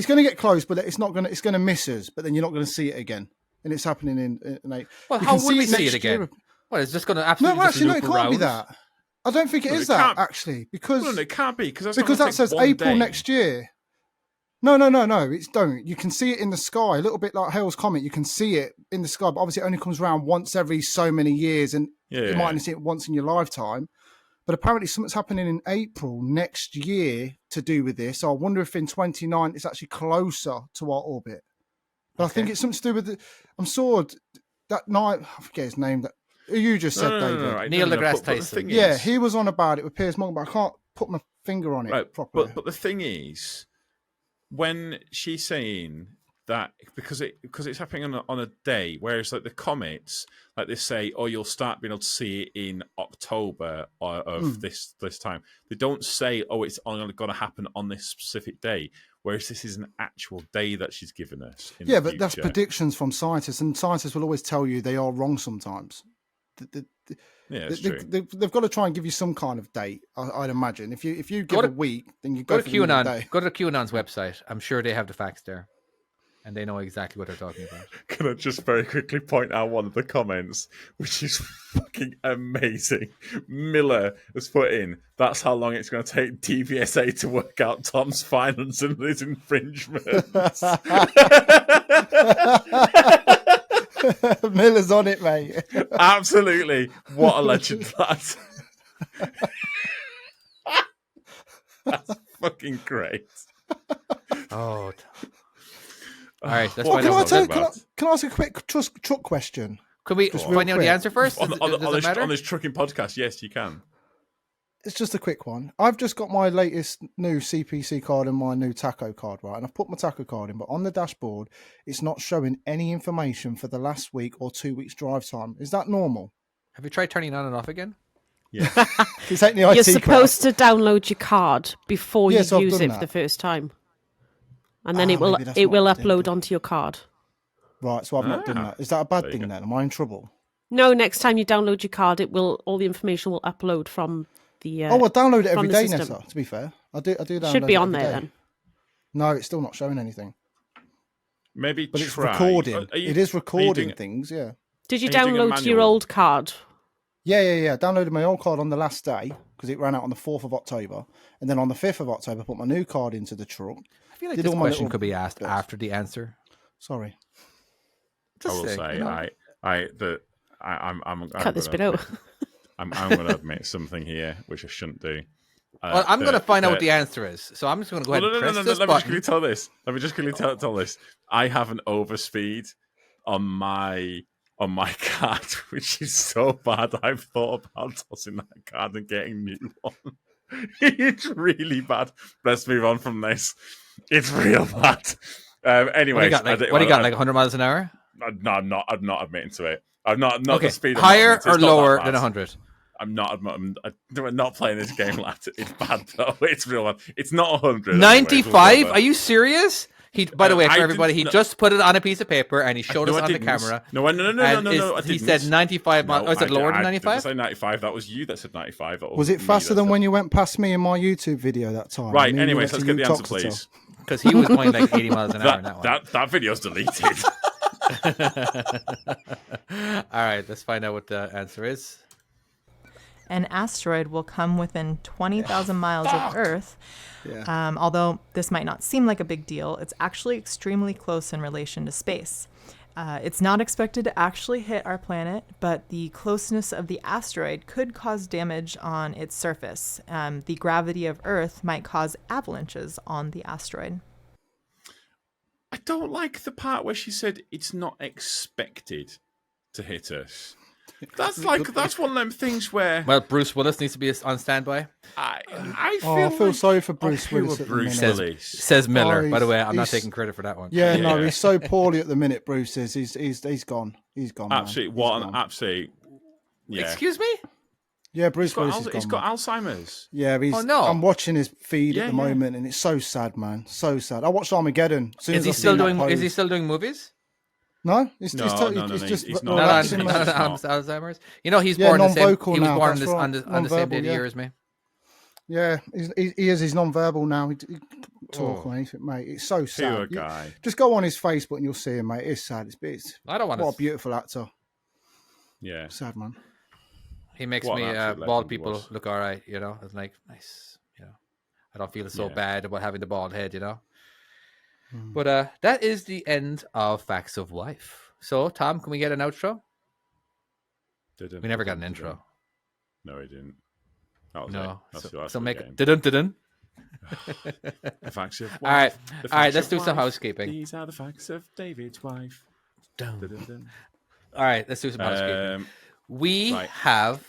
going to get close, but it's not going to. It's going to miss us, but then you're not going to see it again, and it's happening in Well, you how can would we see next it again? year. What, it's just going to absolutely No, just actually, no, loop it can't be around? that. I don't think it No, is it that can't- actually because No, it can't be because that says April next year. No. It's don't. You can see it in the sky, a little bit like Hale's Comet. You can see it in the sky, but obviously it only comes around once every so many years, and you might only see it once in your lifetime. But apparently something's happening in April next year to do with this. So I wonder if in 29 it's actually closer to our orbit. But I think it's something to do with I'm sure that night. I forget his name. That you just said, David. Neil deGrasse Tyson. Yeah, he was on about it with Piers Morgan, but I can't put my finger on it properly. But the thing is, when she's saying that because it's happening on a day, whereas like the comets, like they say, oh, you'll start being able to see it in October of this time. They don't say, oh, it's only going to happen on this specific day. Whereas this is an actual day that she's given us. Yeah, but that's predictions from scientists, and scientists will always tell you they are wrong sometimes. Yeah, it's true. They've got to try and give you some kind of date. I'd imagine if you give a week, then you go go to for the QAnon. day. Go to QAnon's website. I'm sure they have the facts there, and they know exactly what they're talking about. Can I just very quickly point out one of the comments, which is fucking amazing? Miller has put in, that's how long it's going to take DVSA to work out Tom's finance and his infringements. Miller's on it, mate. Absolutely. What a legend, lad. That's fucking great. Oh. All right, let's Well, find out what it's about. can I ask a quick truck question? Can we Just find real out the quick. answer first? On Does it matter? this trucking podcast, yes, you can. It's just a quick one. I've just got my latest new CPC card and my new taco card, right? And I've put my taco card in, but on the dashboard, it's not showing any information for the last week or 2 weeks drive time. Is that normal? Have you tried turning it on and off again? Yeah. It's like the IT You're crowd. supposed to download your card before Yes, you I've use done it that. for the first time, and then it will maybe that's what I did. upload onto your card. Right, so I've not done that. Is that a bad thing then? Am I in trouble? No, next time you download your card, all the information will upload from the. I download it from every the day, system. Nessa, to be fair. I do download Should be it on every there day. then. No, it's still not showing anything. Maybe But it's try. recording. It is recording doing- things, yeah. Did you Are you doing a download your manual? old card? Yeah. Downloaded my old card on the last day because it ran out on the 4th of October. And then on the 5th of October, put my new card into the truck. I feel like Did this all my question little could be asked bits. after the answer. Sorry. I will say, I'm Cut this bit gonna out. I'm going to admit something here, which I shouldn't do. Well, I'm going to find out what the answer is. So I'm just going to go ahead and press this Let me just button. quickly tell this. Let me just quickly tell this. I have an overspeed on my card, which is so bad. I've thought about tossing that card and getting a new one. It's really bad. Let's move on from this. It's real bad. Anyway, What do you got? Like 100 miles an hour? No, I'm not admitting to it. I'm not Okay. the speed. Higher It's or not that lower bad. than 100? I'm not playing this game, lad. It's bad though. It's real bad. It's not 100. 95? Are you serious? By the way, for I everybody, he didn't- just put it on a piece of paper and he showed No, us I on the didn't. camera. No, I He didn't. said 95 miles. No, Oh, is it lower than I didn't 95? say 95. That was you that said 95. That Was it me faster that than said- when you went past me in my YouTube video that time? Right. Me and you Anyways, went let's to get the answer, Utoxeter? please. Because he was going like 80 miles an hour in that one. That video's deleted. All right, let's find out what the answer is. An asteroid will come within 20,000 miles of Earth. Yeah. Although this might not seem like a big deal, it's actually extremely close in relation to space. It's not expected to actually hit our planet, but the closeness of the asteroid could cause damage on its surface. The gravity of Earth might cause avalanches on the asteroid. I don't like the part where she said it's not expected to hit us. That's one of them things where Well, Bruce Willis needs to be on standby. I feel sorry for Bruce who Willis are at the Bruce minute. Willis. Says Miller. Oh, By the way, I'm not he's- taking credit for that one. Yeah, no, Yeah. he's so poorly at the minute. Bruce is. He's gone. He's gone. Man. Absolutely, He's what an gone. absolute. Yeah, Excuse me? Yeah, Bruce Willis is he's gone. got Man. Alzheimer's. Yeah, he's. Oh, no. I'm watching his feed Yeah, at the yeah. moment, and it's so sad, man. So sad. I watched Armageddon. As soon Is as he I still seen that doing? Is post- he still doing movies? No, it's No, just no, it's just he's no, not. Not relaxing, on, man. He's not on not. Alzheimer's. You know, he's Yeah, born the same. non-vocal He was now, born that's this, right. on the same day of the Non-verbal, year as me. Yeah, he is. He's non-verbal now. He can't talk Oh. or anything, mate. It's so Poor sad. guy. Just go on his Facebook and you'll see him, mate. It's sad. It's I don't want what a to. beautiful actor. Yeah. Sad, man. He makes What me an absolute bald legend he people was. look all right. You know, it's like nice. You know, I don't feel so Yeah. bad about having the bald head. You know. Hmm. But that is the end of Facts of Life. So, Tom, can we get an outro? We never got an intro. No, we didn't. That was it. No. That's the So, last so of the make game. it. Dun-dun. The facts of All right. the All right. facts Let's of do some life. housekeeping. These are the facts of David's wife. Dun. Dun-dun-dun. All right. Let's do some housekeeping. We right. have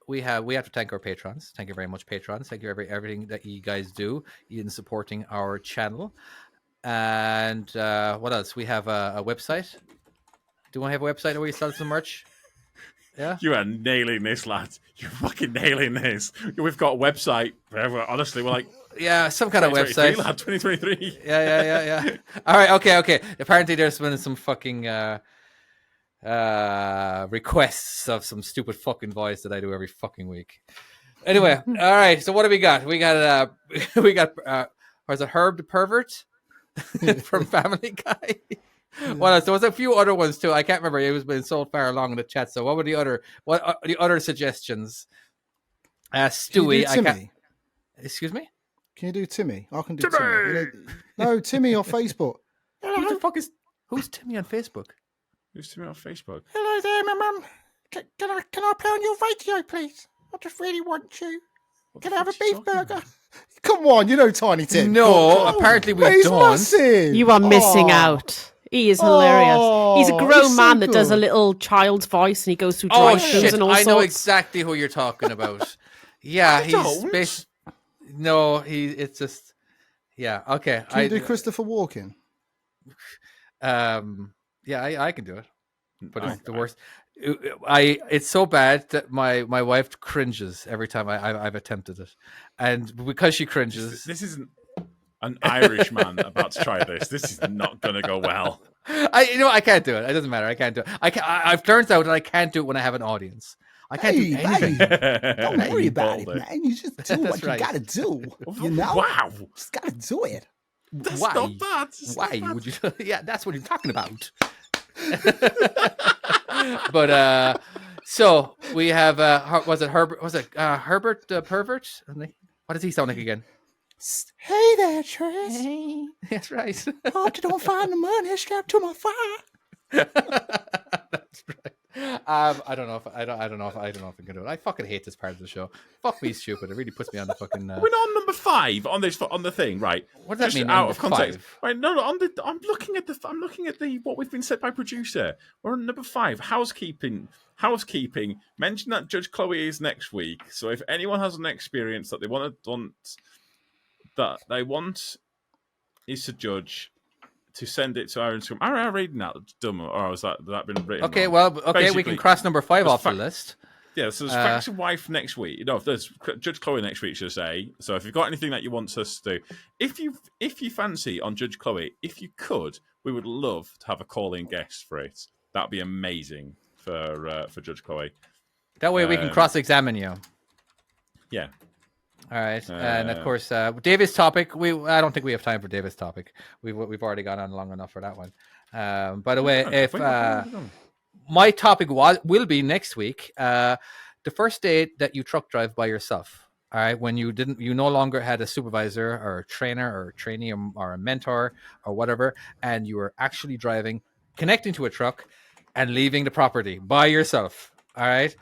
to thank our patrons. Thank you very much, patrons. Thank you for everything that you guys do in supporting our channel. And what else? We have a website. Do we have a website where we sell some merch? Yeah. You are nailing this, lads. You're fucking nailing this. We've got a website. Honestly, we're like Yeah, some kind of 2023, website. lad, 2023. Yeah. All right, okay. Apparently, there's been some fucking requests of some stupid fucking voice that I do every fucking week. Anyway, all right. So what do we got? We got was it Herb the Pervert from Family Guy? What else? There was a few other ones too. I can't remember. It was been so far along in the chat. So what were the other suggestions? Can you Stewie, do I can't. Timmy? Excuse me. Can you do Timmy? I can do Timmy. You know- no, Timmy on Facebook. Who the fuck is? Who's Timmy on Facebook? Who's to me on Facebook? Hello there, my mum. Can I play on your radio, please? I just really want you. What Can the I have a fuck's he beef talking burger? about? Come on, you know Tiny Tim. No, apparently we He's don't. massive. You are missing Oh. out. He is hilarious. He's a Oh, grown he's so man that does a good. little child's voice and he goes through Oh drive-thrus shit! and all I know sorts. exactly who you're talking about. Yeah, he's don't. no, it's just yeah. Okay, Can you do Christopher Walken? yeah, I can do it, but it's the worst. It's so bad that my wife cringes every time I've attempted it, and because she cringes, This isn't an Irish man about to try this. This is not going to go well. I can't do it. It doesn't matter. I can't do it. I've turned out that I can't do it when I have an audience. I can't do anything. Don't worry You about it, balled man. You just do That's what right. you gotta do. You know? Wow. Just gotta do it. That's Why? not bad. It's not Why bad. would you? Yeah, that's what you're talking about. But so we have was it Herbert? Was it Herbert the Pervert? What does he sound like again? Hey there, Trace. That's right. Hope you don't find the money strapped to my fire. That's right. I don't know if I can do it. I fucking hate this part of the show. Fuck me, stupid. It really puts me on the fucking. We're on number 5 on the thing, right? What does that Just mean? out number of context. 5? Right, no, I'm looking at the what we've been said by producer. We're on number 5, housekeeping. Mention that Judge Chloe is next week. So if anyone has an experience that they want is to judge, to send it to our Instagram. Am I reading that dumb, or has that been written? Okay, wrong? well, okay, we Basically, can cross number 5 there's off the fact- list. Yeah, so there's Facts of Wife next week. No, there's Judge Chloe next week, should I say. So if you've got anything that you want us to do, if you fancy on Judge Chloe, if you could, we would love to have a call-in guest for it. That'd be amazing for Judge Chloe. That way we can cross-examine you. Yeah. All right, and of course, David's topic. I don't think we have time for David's topic. We've already gone on long enough for that one. By the way, if my topic will be next week, the first day that you truck drive by yourself. All right, when you no longer had a supervisor or a trainer or a trainee or a mentor or whatever, and you were actually driving, connecting to a truck, and leaving the property by yourself. All right,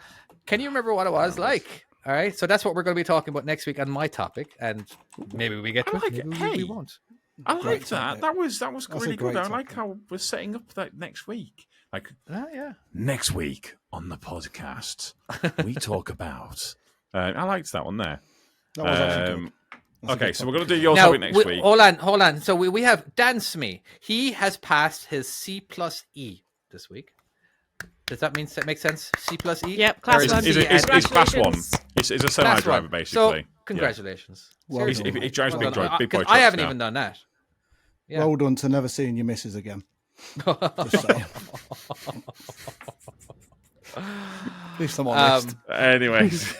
can you remember what it was like? All right, so that's what we're going to be talking about next week on my topic, and maybe we get to I like it, it. maybe we Hey. won't. I like Great that. topic. That was That's a really good. great I like topic. how we're setting up that next week. Like, Yeah. next week on the podcast, we talk about. I liked that one there. That was actually good. That's a Okay, good so we're topic. going to do your Now, topic next week. hold on. So we have Dan Smee. He has passed his C+E this week. Does that make sense? C+E? Yep, class Or is one. it- It's class one. Congratulations. It's a Class semi-driver, one. basically. So, congratulations. Well He's- done, He mate. drives big, Well done. big boy 'Cause trucks I haven't now. even done that. Yeah. Well done to never seeing your missus again. Just saying. At least I'm honest. Anyways.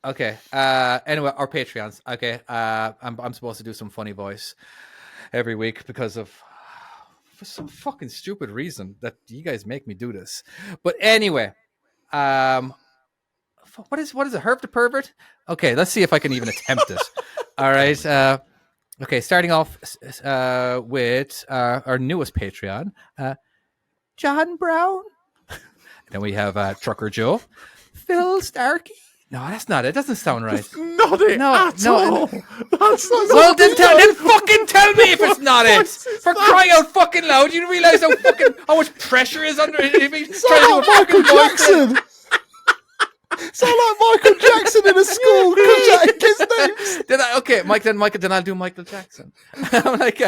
Okay. Anyway, our Patreons. Okay. I'm supposed to do some funny voice every week because of for some fucking stupid reason that you guys make me do this. But anyway, what is it? Herb the Pervert? Okay, let's see if I can even attempt this. All right. Okay, starting off with our newest Patreon, John Brown. Then we have Trucker Joe, Phil Starkey. No, that's not it. It doesn't sound right. Not it at all. That's not Well, then fucking tell me if it's not it. For crying out fucking loud, you realize how much pressure is under it. If he's trying to do a fucking Michael voice. Jackson! Sound like Michael Jackson in a school. His name's Okay, then I'll do Michael Jackson. I'm like,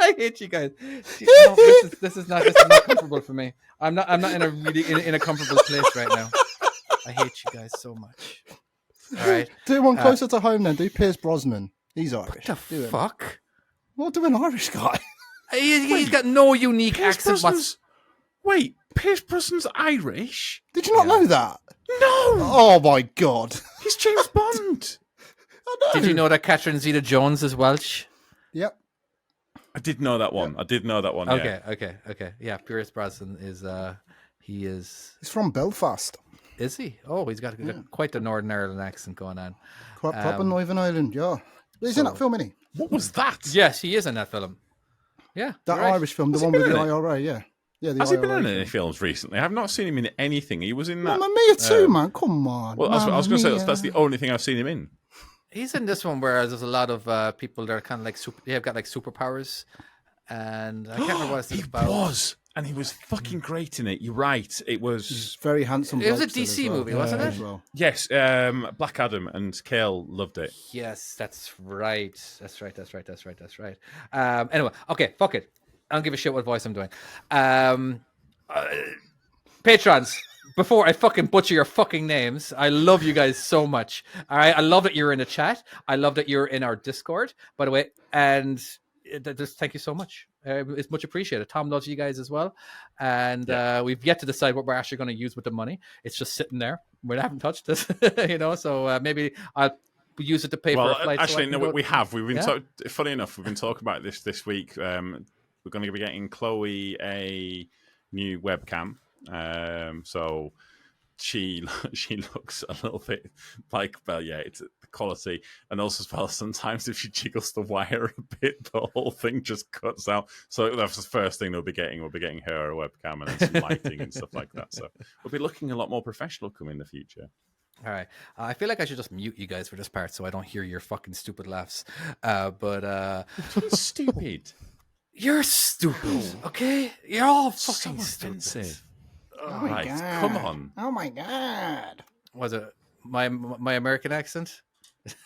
I hate you guys. No, this is not comfortable for me. I'm not in a really in a comfortable place right now. I hate you guys so much. All right. Do one closer to home then. Do Pierce Brosnan. He's Irish. The Do him. fuck? Well, do an Irish guy. He's got no unique Pierce accent. Brosnan's- Wait, Pierce Brosnan's Irish? Did you not know that? No! Oh my god. He's James Bond. I know. Did you know that Catherine Zeta-Jones is Welsh? Yep. I did know that one. Yeah. Okay. Yeah, Pierce Brosnan is he's from Belfast. Is he? Oh, he's got quite the Northern Ireland accent going on. Quite proper Northern Ireland, yeah. He's in that film, isn't he? What was that? Yes, he is in that film. Yeah, That you're right. Irish film, the Has he one with been the in it? IRA, yeah. Yeah, the Has he IRA been in film. any films recently? I've not seen him in anything. He was in that. Mamma Mia too, man. Come on. Well, I was going to say Mamma that's the Mia. only thing I've seen him in. He's in this one where there's a lot of people that are kind of like they have got like superpowers, and I can't remember what it's He about. was, and he was fucking great in it. You're right. It was He's very handsome. It was a bloke still DC as well. movie, wasn't Yeah, it? as well. yes, Black Adam and Kale loved it. Yes, that's right. That's right. Anyway, okay, fuck it. I don't give a shit what voice I'm doing. Patrons, before I fucking butcher your fucking names, I love you guys so much. All right, I love that you're in the chat. I love that you're in our Discord, by the way, and just thank you so much. It's much appreciated. Tom loves you guys as well, and we've yet to decide what we're actually going to use with the money. It's just sitting there. We haven't touched it, So maybe I'll use it to pay for a flight. Actually, no, we have. We've been Yeah? funny enough. We've been talking about this week. We're going to be getting Chloe a new webcam. So she looks a little bit like, well, yeah, it's the quality, and also as well, sometimes if she jiggles the wire a bit, the whole thing just cuts out. So that's the first thing we'll be getting. We'll be getting her a webcam and then some lighting and stuff like that. So we'll be looking a lot more professional coming in the future. All right. I feel like I should just mute you guys for this part so I don't hear your fucking stupid laughs. Stupid. You're stupid, okay? You're all fucking So stupid. offensive. Oh my Right, god. come on. Oh my god. Was it my American accent?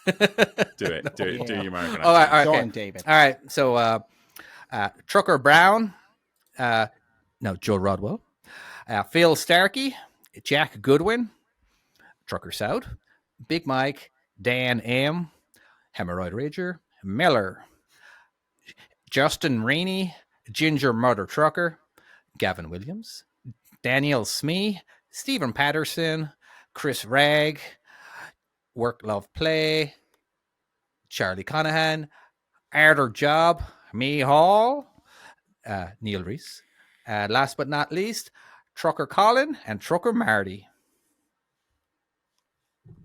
Do it. Do Yeah. your American accent. All right, Go okay. on, David. All right. So, Trucker Brown, no, Joe Rodwell, Phil Starkey, Jack Goodwin, Trucker South, Big Mike, Dan M, Hemorrhoid Rager, Miller, Justin Rainey, Ginger Mother Trucker, Gavin Williams, Daniel Smee, Stephen Patterson, Chris Ragg, Work Love Play, Charlie Conahan, Arthur Job, Me Hall, Neil Reese, last but not least, Trucker Colin and Trucker Marty.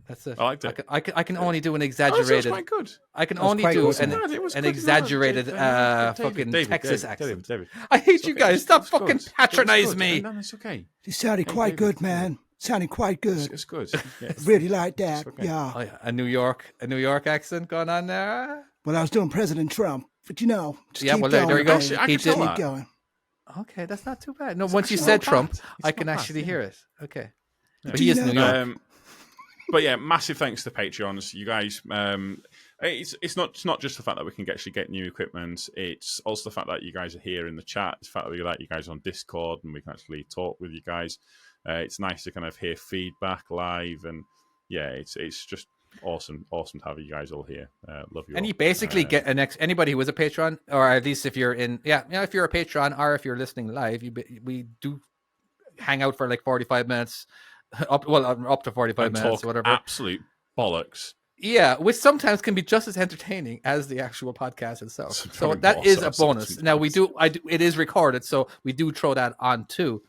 That's it. I liked it. I can only do an Oh, exaggerated. so it's quite good. I can That was only quite do good, an, wasn't it? It was an good. exaggerated fucking Texas David, accent. David. I hate It's you okay. guys. Stop It's fucking good. It's patronize good. me. No, it's okay. It sounded Hey, quite David. good, man. Sounded quite good. It's good. Yeah. Really like that. okay. Yeah. Oh, yeah. A New York accent going on there. When I was doing President Trump, But you know, just Yeah, keep well, going. there you go. baby. I can He tell did- that. Keep going. Okay, that's not too bad. No, It's once you actually said not Trump, bad. It's I not can bad, actually yeah. hear it. Okay. Yeah. But he is Do you New know- York. But yeah, massive thanks to Patreons, you guys. It's not just the fact that we can actually get new equipment. It's also the fact that you guys are here in the chat. It's the fact that we let you guys on Discord and we can actually talk with you guys. It's nice to kind of hear feedback live, and yeah, it's just awesome to have you guys all here. Love you. And all. you basically get anybody who is a patron, or at least if you're in, if you're a patron or if you're listening live, we do hang out for like 45 minutes, up to 45 and minutes, talk or whatever. absolute bollocks. Yeah, which sometimes can be just as entertaining as the actual podcast itself. So Probably that more is so a bonus. sometimes. Now it is recorded, so we do throw that onto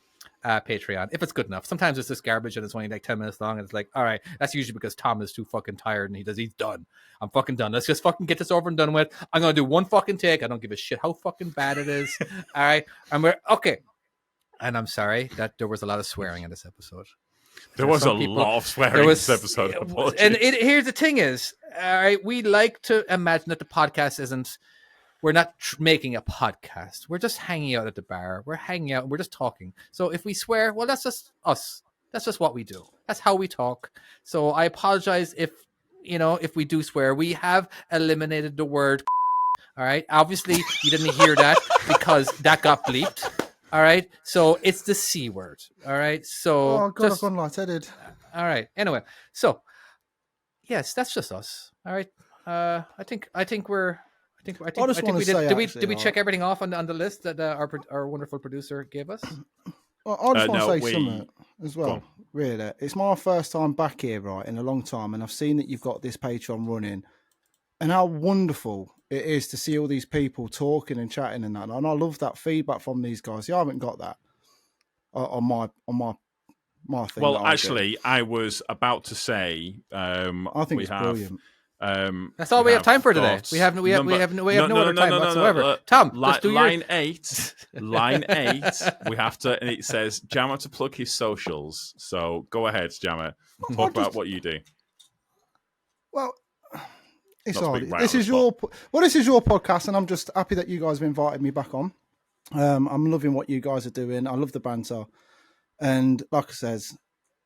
Patreon if it's good enough. Sometimes it's just garbage and it's only like 10 minutes long, and it's like, all right, that's usually because Tom is too fucking tired and he's done. I'm fucking done. Let's just fucking get this over and done with. I'm gonna do one fucking take. I don't give a shit how fucking bad it is. All right, and we're okay. And I'm sorry that there was a lot of swearing in this episode. There was a some people- lot of swearing There in was, this episode. Apologies. and here's the thing is, all right, we like to imagine that the podcast isn't. We're not making a podcast. We're just hanging out at the bar. We're hanging out. We're just talking. So if we swear, well, that's just us. That's just what we do. That's how we talk. So I apologize if we do swear. We have eliminated the word. All right. Obviously, you didn't hear that because that got bleeped. All right. So it's the C word. All right. So Oh God, I've gone lightheaded. all right. Anyway, so yes, that's just us. All right. I think we're. I think just wanna we say, did. actually, Did we check everything off on the list that our wonderful producer gave us? Well, I just want no, to say something as Go well. on. Really, it's my first time back here, right, in a long time, and I've seen that you've got this Patreon running, and how wonderful it is to see all these people talking and chatting and that. And I love that feedback from these guys. You haven't got that on my thing. Well, that I do. actually, I was about to say, I think it's brilliant. That's all we have time for today. got We have no other time whatsoever. no. Tom, just do line 8. Line 8. We have to, and it says Jamma to plug his socials. So go ahead, Jamma. Talk about what you do. Well, it's Not all speak right this on is the this is your podcast, and I'm just happy that you guys have invited me back on. I'm loving what you guys are doing. I love the banter, and like I says,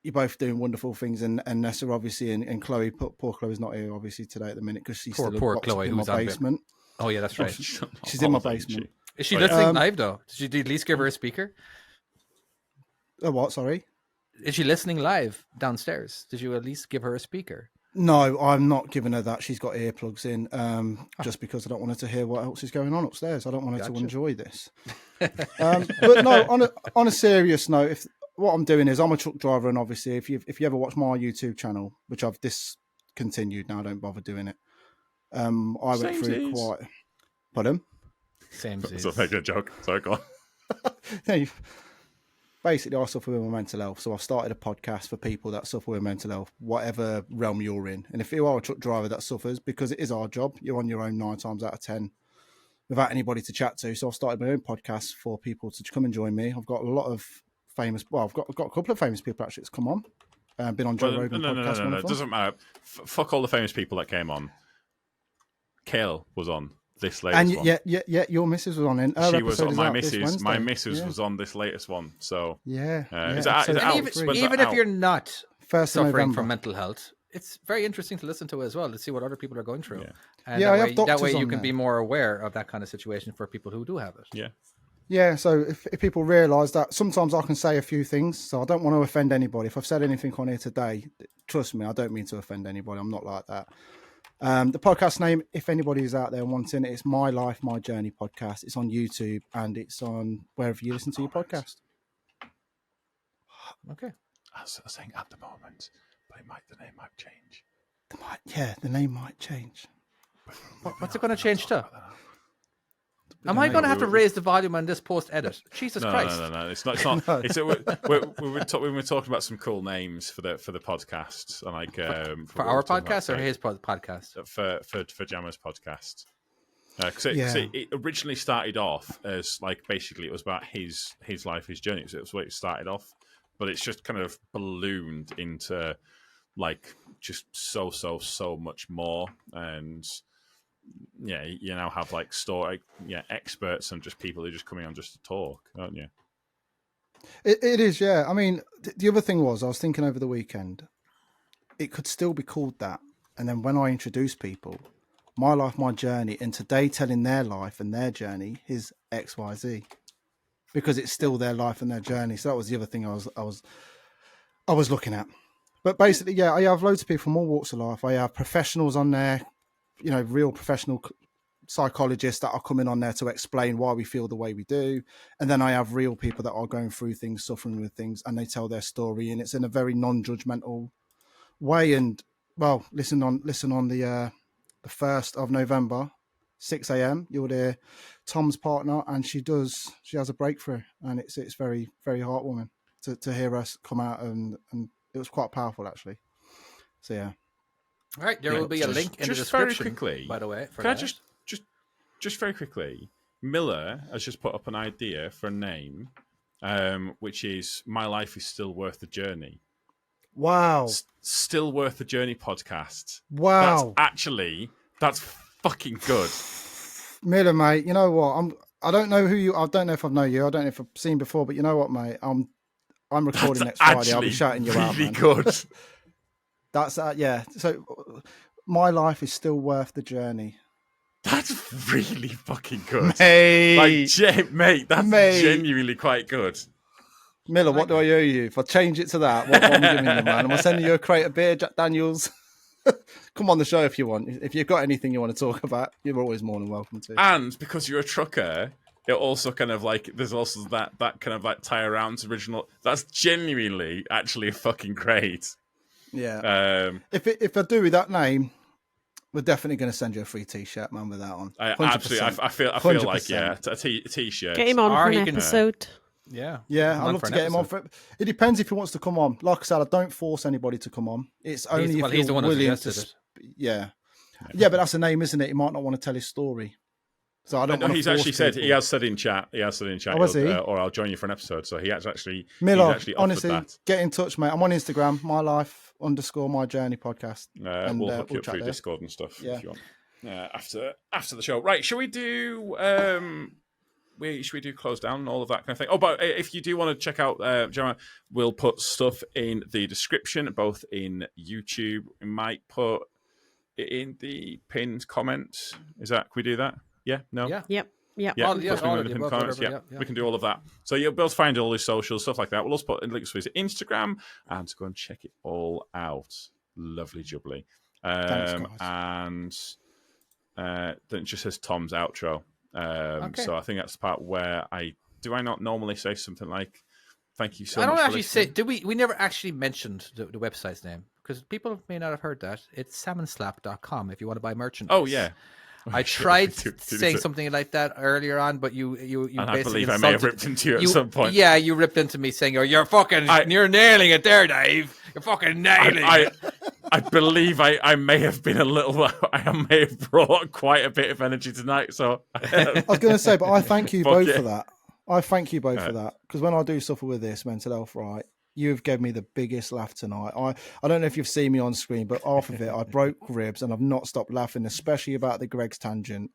you're both doing wonderful things. And Nessa, obviously, and Chloe. Poor Chloe's not here, obviously, today at the minute because she's Poor locked Chloe, up in who's my on basement. Oh yeah, that's right. She's in my basement. Is she Oh, yeah. listening live though? Did you at least give her a speaker? Oh, what? Sorry. Is she listening live downstairs? Did you at least give her a speaker? No, I'm not giving her that. She's got earplugs in, just because I don't want her to hear what else is going on upstairs. I don't want her to enjoy this. But no, on a serious note, what I'm doing is I'm a truck driver, and obviously, if you ever watch my YouTube channel, which I've discontinued now, I don't bother doing it. I went through quite. Pardon? Same. That's a good joke. Sorry, go on. Basically, I suffer with my mental health, so I've started a podcast for people that suffer with mental health, whatever realm you're in. And if you are a truck driver that suffers, because it is our job, you're on your own 9 times out of 10 without anybody to chat to. So I've started my own podcast for people to come and join me. I've got a lot of famous, I've got a couple of famous people actually that's come on. Been on Joe Rogan podcast. No. It doesn't matter. Fuck all the famous people that came on. Kale was on this latest one. Yeah, your missus was on in. She was on my missus. My missus was on this latest one. So yeah. Is it out? Even if you're not First of suffering November. from mental health, it's very interesting to listen to as well, to see what other people are going through. Yeah. And Yeah, I have that doctors way you on can there. be more aware of that kind of situation for people who do have it. Yeah. Yeah, so if people realise that sometimes I can say a few things, so I don't want to offend anybody. If I've said anything on here today, trust me, I don't mean to offend anybody. I'm not like that. The podcast name, if anybody is out there wanting it, it's My Life, My Journey podcast. It's on YouTube and it's on wherever you listen to your podcast. Okay. I was saying at the moment, but the name might change. The name might change. What's it going to change to? Am I going to have to raise the volume on this post edit? Jesus Christ! No. It's not. It's not. We were talking about some cool names for the podcast, and like For our podcast or his podcast? For Jamma's podcast. Because it originally started off as like basically it was about his life, his journey. So it was what it started off, but it's just kind of ballooned into like just so much more. And you now have like experts and just people who are just coming on just to talk, don't you? It is, yeah. I mean, the other thing was, I was thinking over the weekend, it could still be called that. And then when I introduce people, my life, my journey, and today telling their life and their journey is XYZ, because it's still their life and their journey. So that was the other thing I was looking at. But basically, yeah, I have loads of people from all walks of life. I have professionals on there, real professional psychologists that are coming on there to explain why we feel the way we do. And then I have real people that are going through things, suffering with things, and they tell their story, and it's in a very non-judgmental way. And well, listen on the 1st of November, 6 a.m. you'll hear Tom's partner, and she has a breakthrough, and it's very, very heartwarming to hear us come out, and it was quite powerful actually. So yeah. All right, there will be a link in the description. Very quickly, by the way. Can I just very quickly? Miller has just put up an idea for a name, which is "My Life Is Still Worth the Journey." Wow! Still Worth the Journey podcast. Wow! That's fucking good. Miller, mate. You know what? I don't know who you. I don't know if I know you. I don't know if I've seen before. But you know what, mate? I'm recording next Friday. I'll be shouting you out. Really good. That's yeah. So, my life is still worth the journey. That's really fucking good. Mate, mate, that's genuinely quite good. Miller, what do I owe you? If I change it to that, what am I giving you, man? Am I sending you a crate of beer, Jack Daniels? Come on the show if you want. If you've got anything you want to talk about, you're always more than welcome to. And because you're a trucker, it also kind of like there's also that kind of like tie around original. That's genuinely actually fucking great. Yeah. If I do with that name, we're definitely going to send you a free T-shirt, man. With that on, absolutely. I feel 100%. like a T-shirt. Get him on for an episode. Yeah, I'd love to get him on. It depends if he wants to come on. Like I said, I don't force anybody to come on. It's only if he's the one willing who to. suggested it. Yeah, but that's the name, isn't it? He might not want to tell his story. So I don't. No, he's actually said people. he has said in chat. Oh, was he? Or I'll join you for an episode. So he has actually. Miller, he's actually honestly, that. get in touch, mate. I'm on Instagram. _myjourney podcast. And we'll hook you up through there. Discord and stuff if you want. After the show, right? Shall we do? Should we do close down and all of that kind of thing? Oh, but if you do want to check out Jamma, we'll put stuff in the description, both in YouTube. We might put it in the pinned comment. Can we do that? Yeah. No. Yep. Yeah, All of the pinned above, comments. whatever, We can do all of that. So you'll be able to find all his socials, stuff like that. We'll also put links to his Instagram and to go and check it all out. Lovely jubbly. Thanks, guys. And then it just says Tom's outro. Okay. So I think that's the part where I not normally say something like "Thank you so much." I I don't actually say. Did we? We never actually mentioned the website's name because people may not have heard that. It's salmonslap.com if you want to buy merchandise. Oh yeah. I tried saying something like that earlier on, but you and basically I believe I may have ripped into you at some point. Yeah, you ripped into me saying, "Oh, you're nailing it there, Dave. You're fucking nailing it." I believe I may have been a little. I may have brought quite a bit of energy tonight. So I was going to say, but I thank you both for that. I thank you both for that, because when I do suffer with this mental health, right, you've given me the biggest laugh tonight. I don't know if you've seen me on screen, but half of it, I broke ribs and I've not stopped laughing, especially about the Greg's tangent.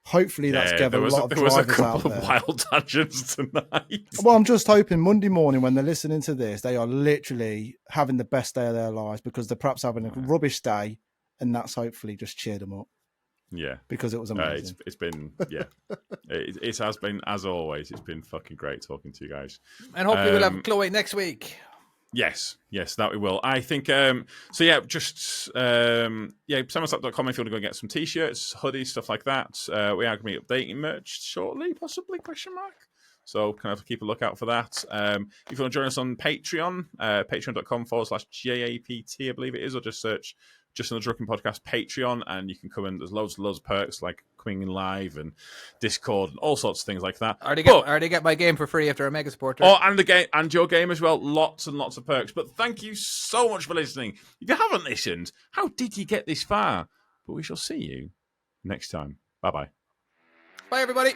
Hopefully that's given a lot of drivers out there. There was a couple of wild tangents tonight. Well, I'm just hoping Monday morning when they're listening to this, they are literally having the best day of their lives, because they're perhaps having a rubbish day, and that's hopefully just cheered them up. Yeah, because it was amazing. It's been it has been, as always. It's been fucking great talking to you guys, and hopefully we'll have Chloe next week. Yes, that we will. I think so. Yeah, just salmonslap.com if you want to go and get some t-shirts, hoodies, stuff like that. We are going to be updating merch shortly, possibly ? So kind of keep a lookout for that. If you want to join us on Patreon, patreon.com/JAPT, I believe it is, or just search Just Another Trucking Podcast Patreon, and you can come in. There's loads of perks like coming in live and Discord and all sorts of things like that. I already get my game for free after a mega supporter. Oh, and the game and your game as well. Lots and lots of perks. But thank you so much for listening. If you haven't listened, how did you get this far? But we shall see you next time. Bye-bye. Bye, everybody.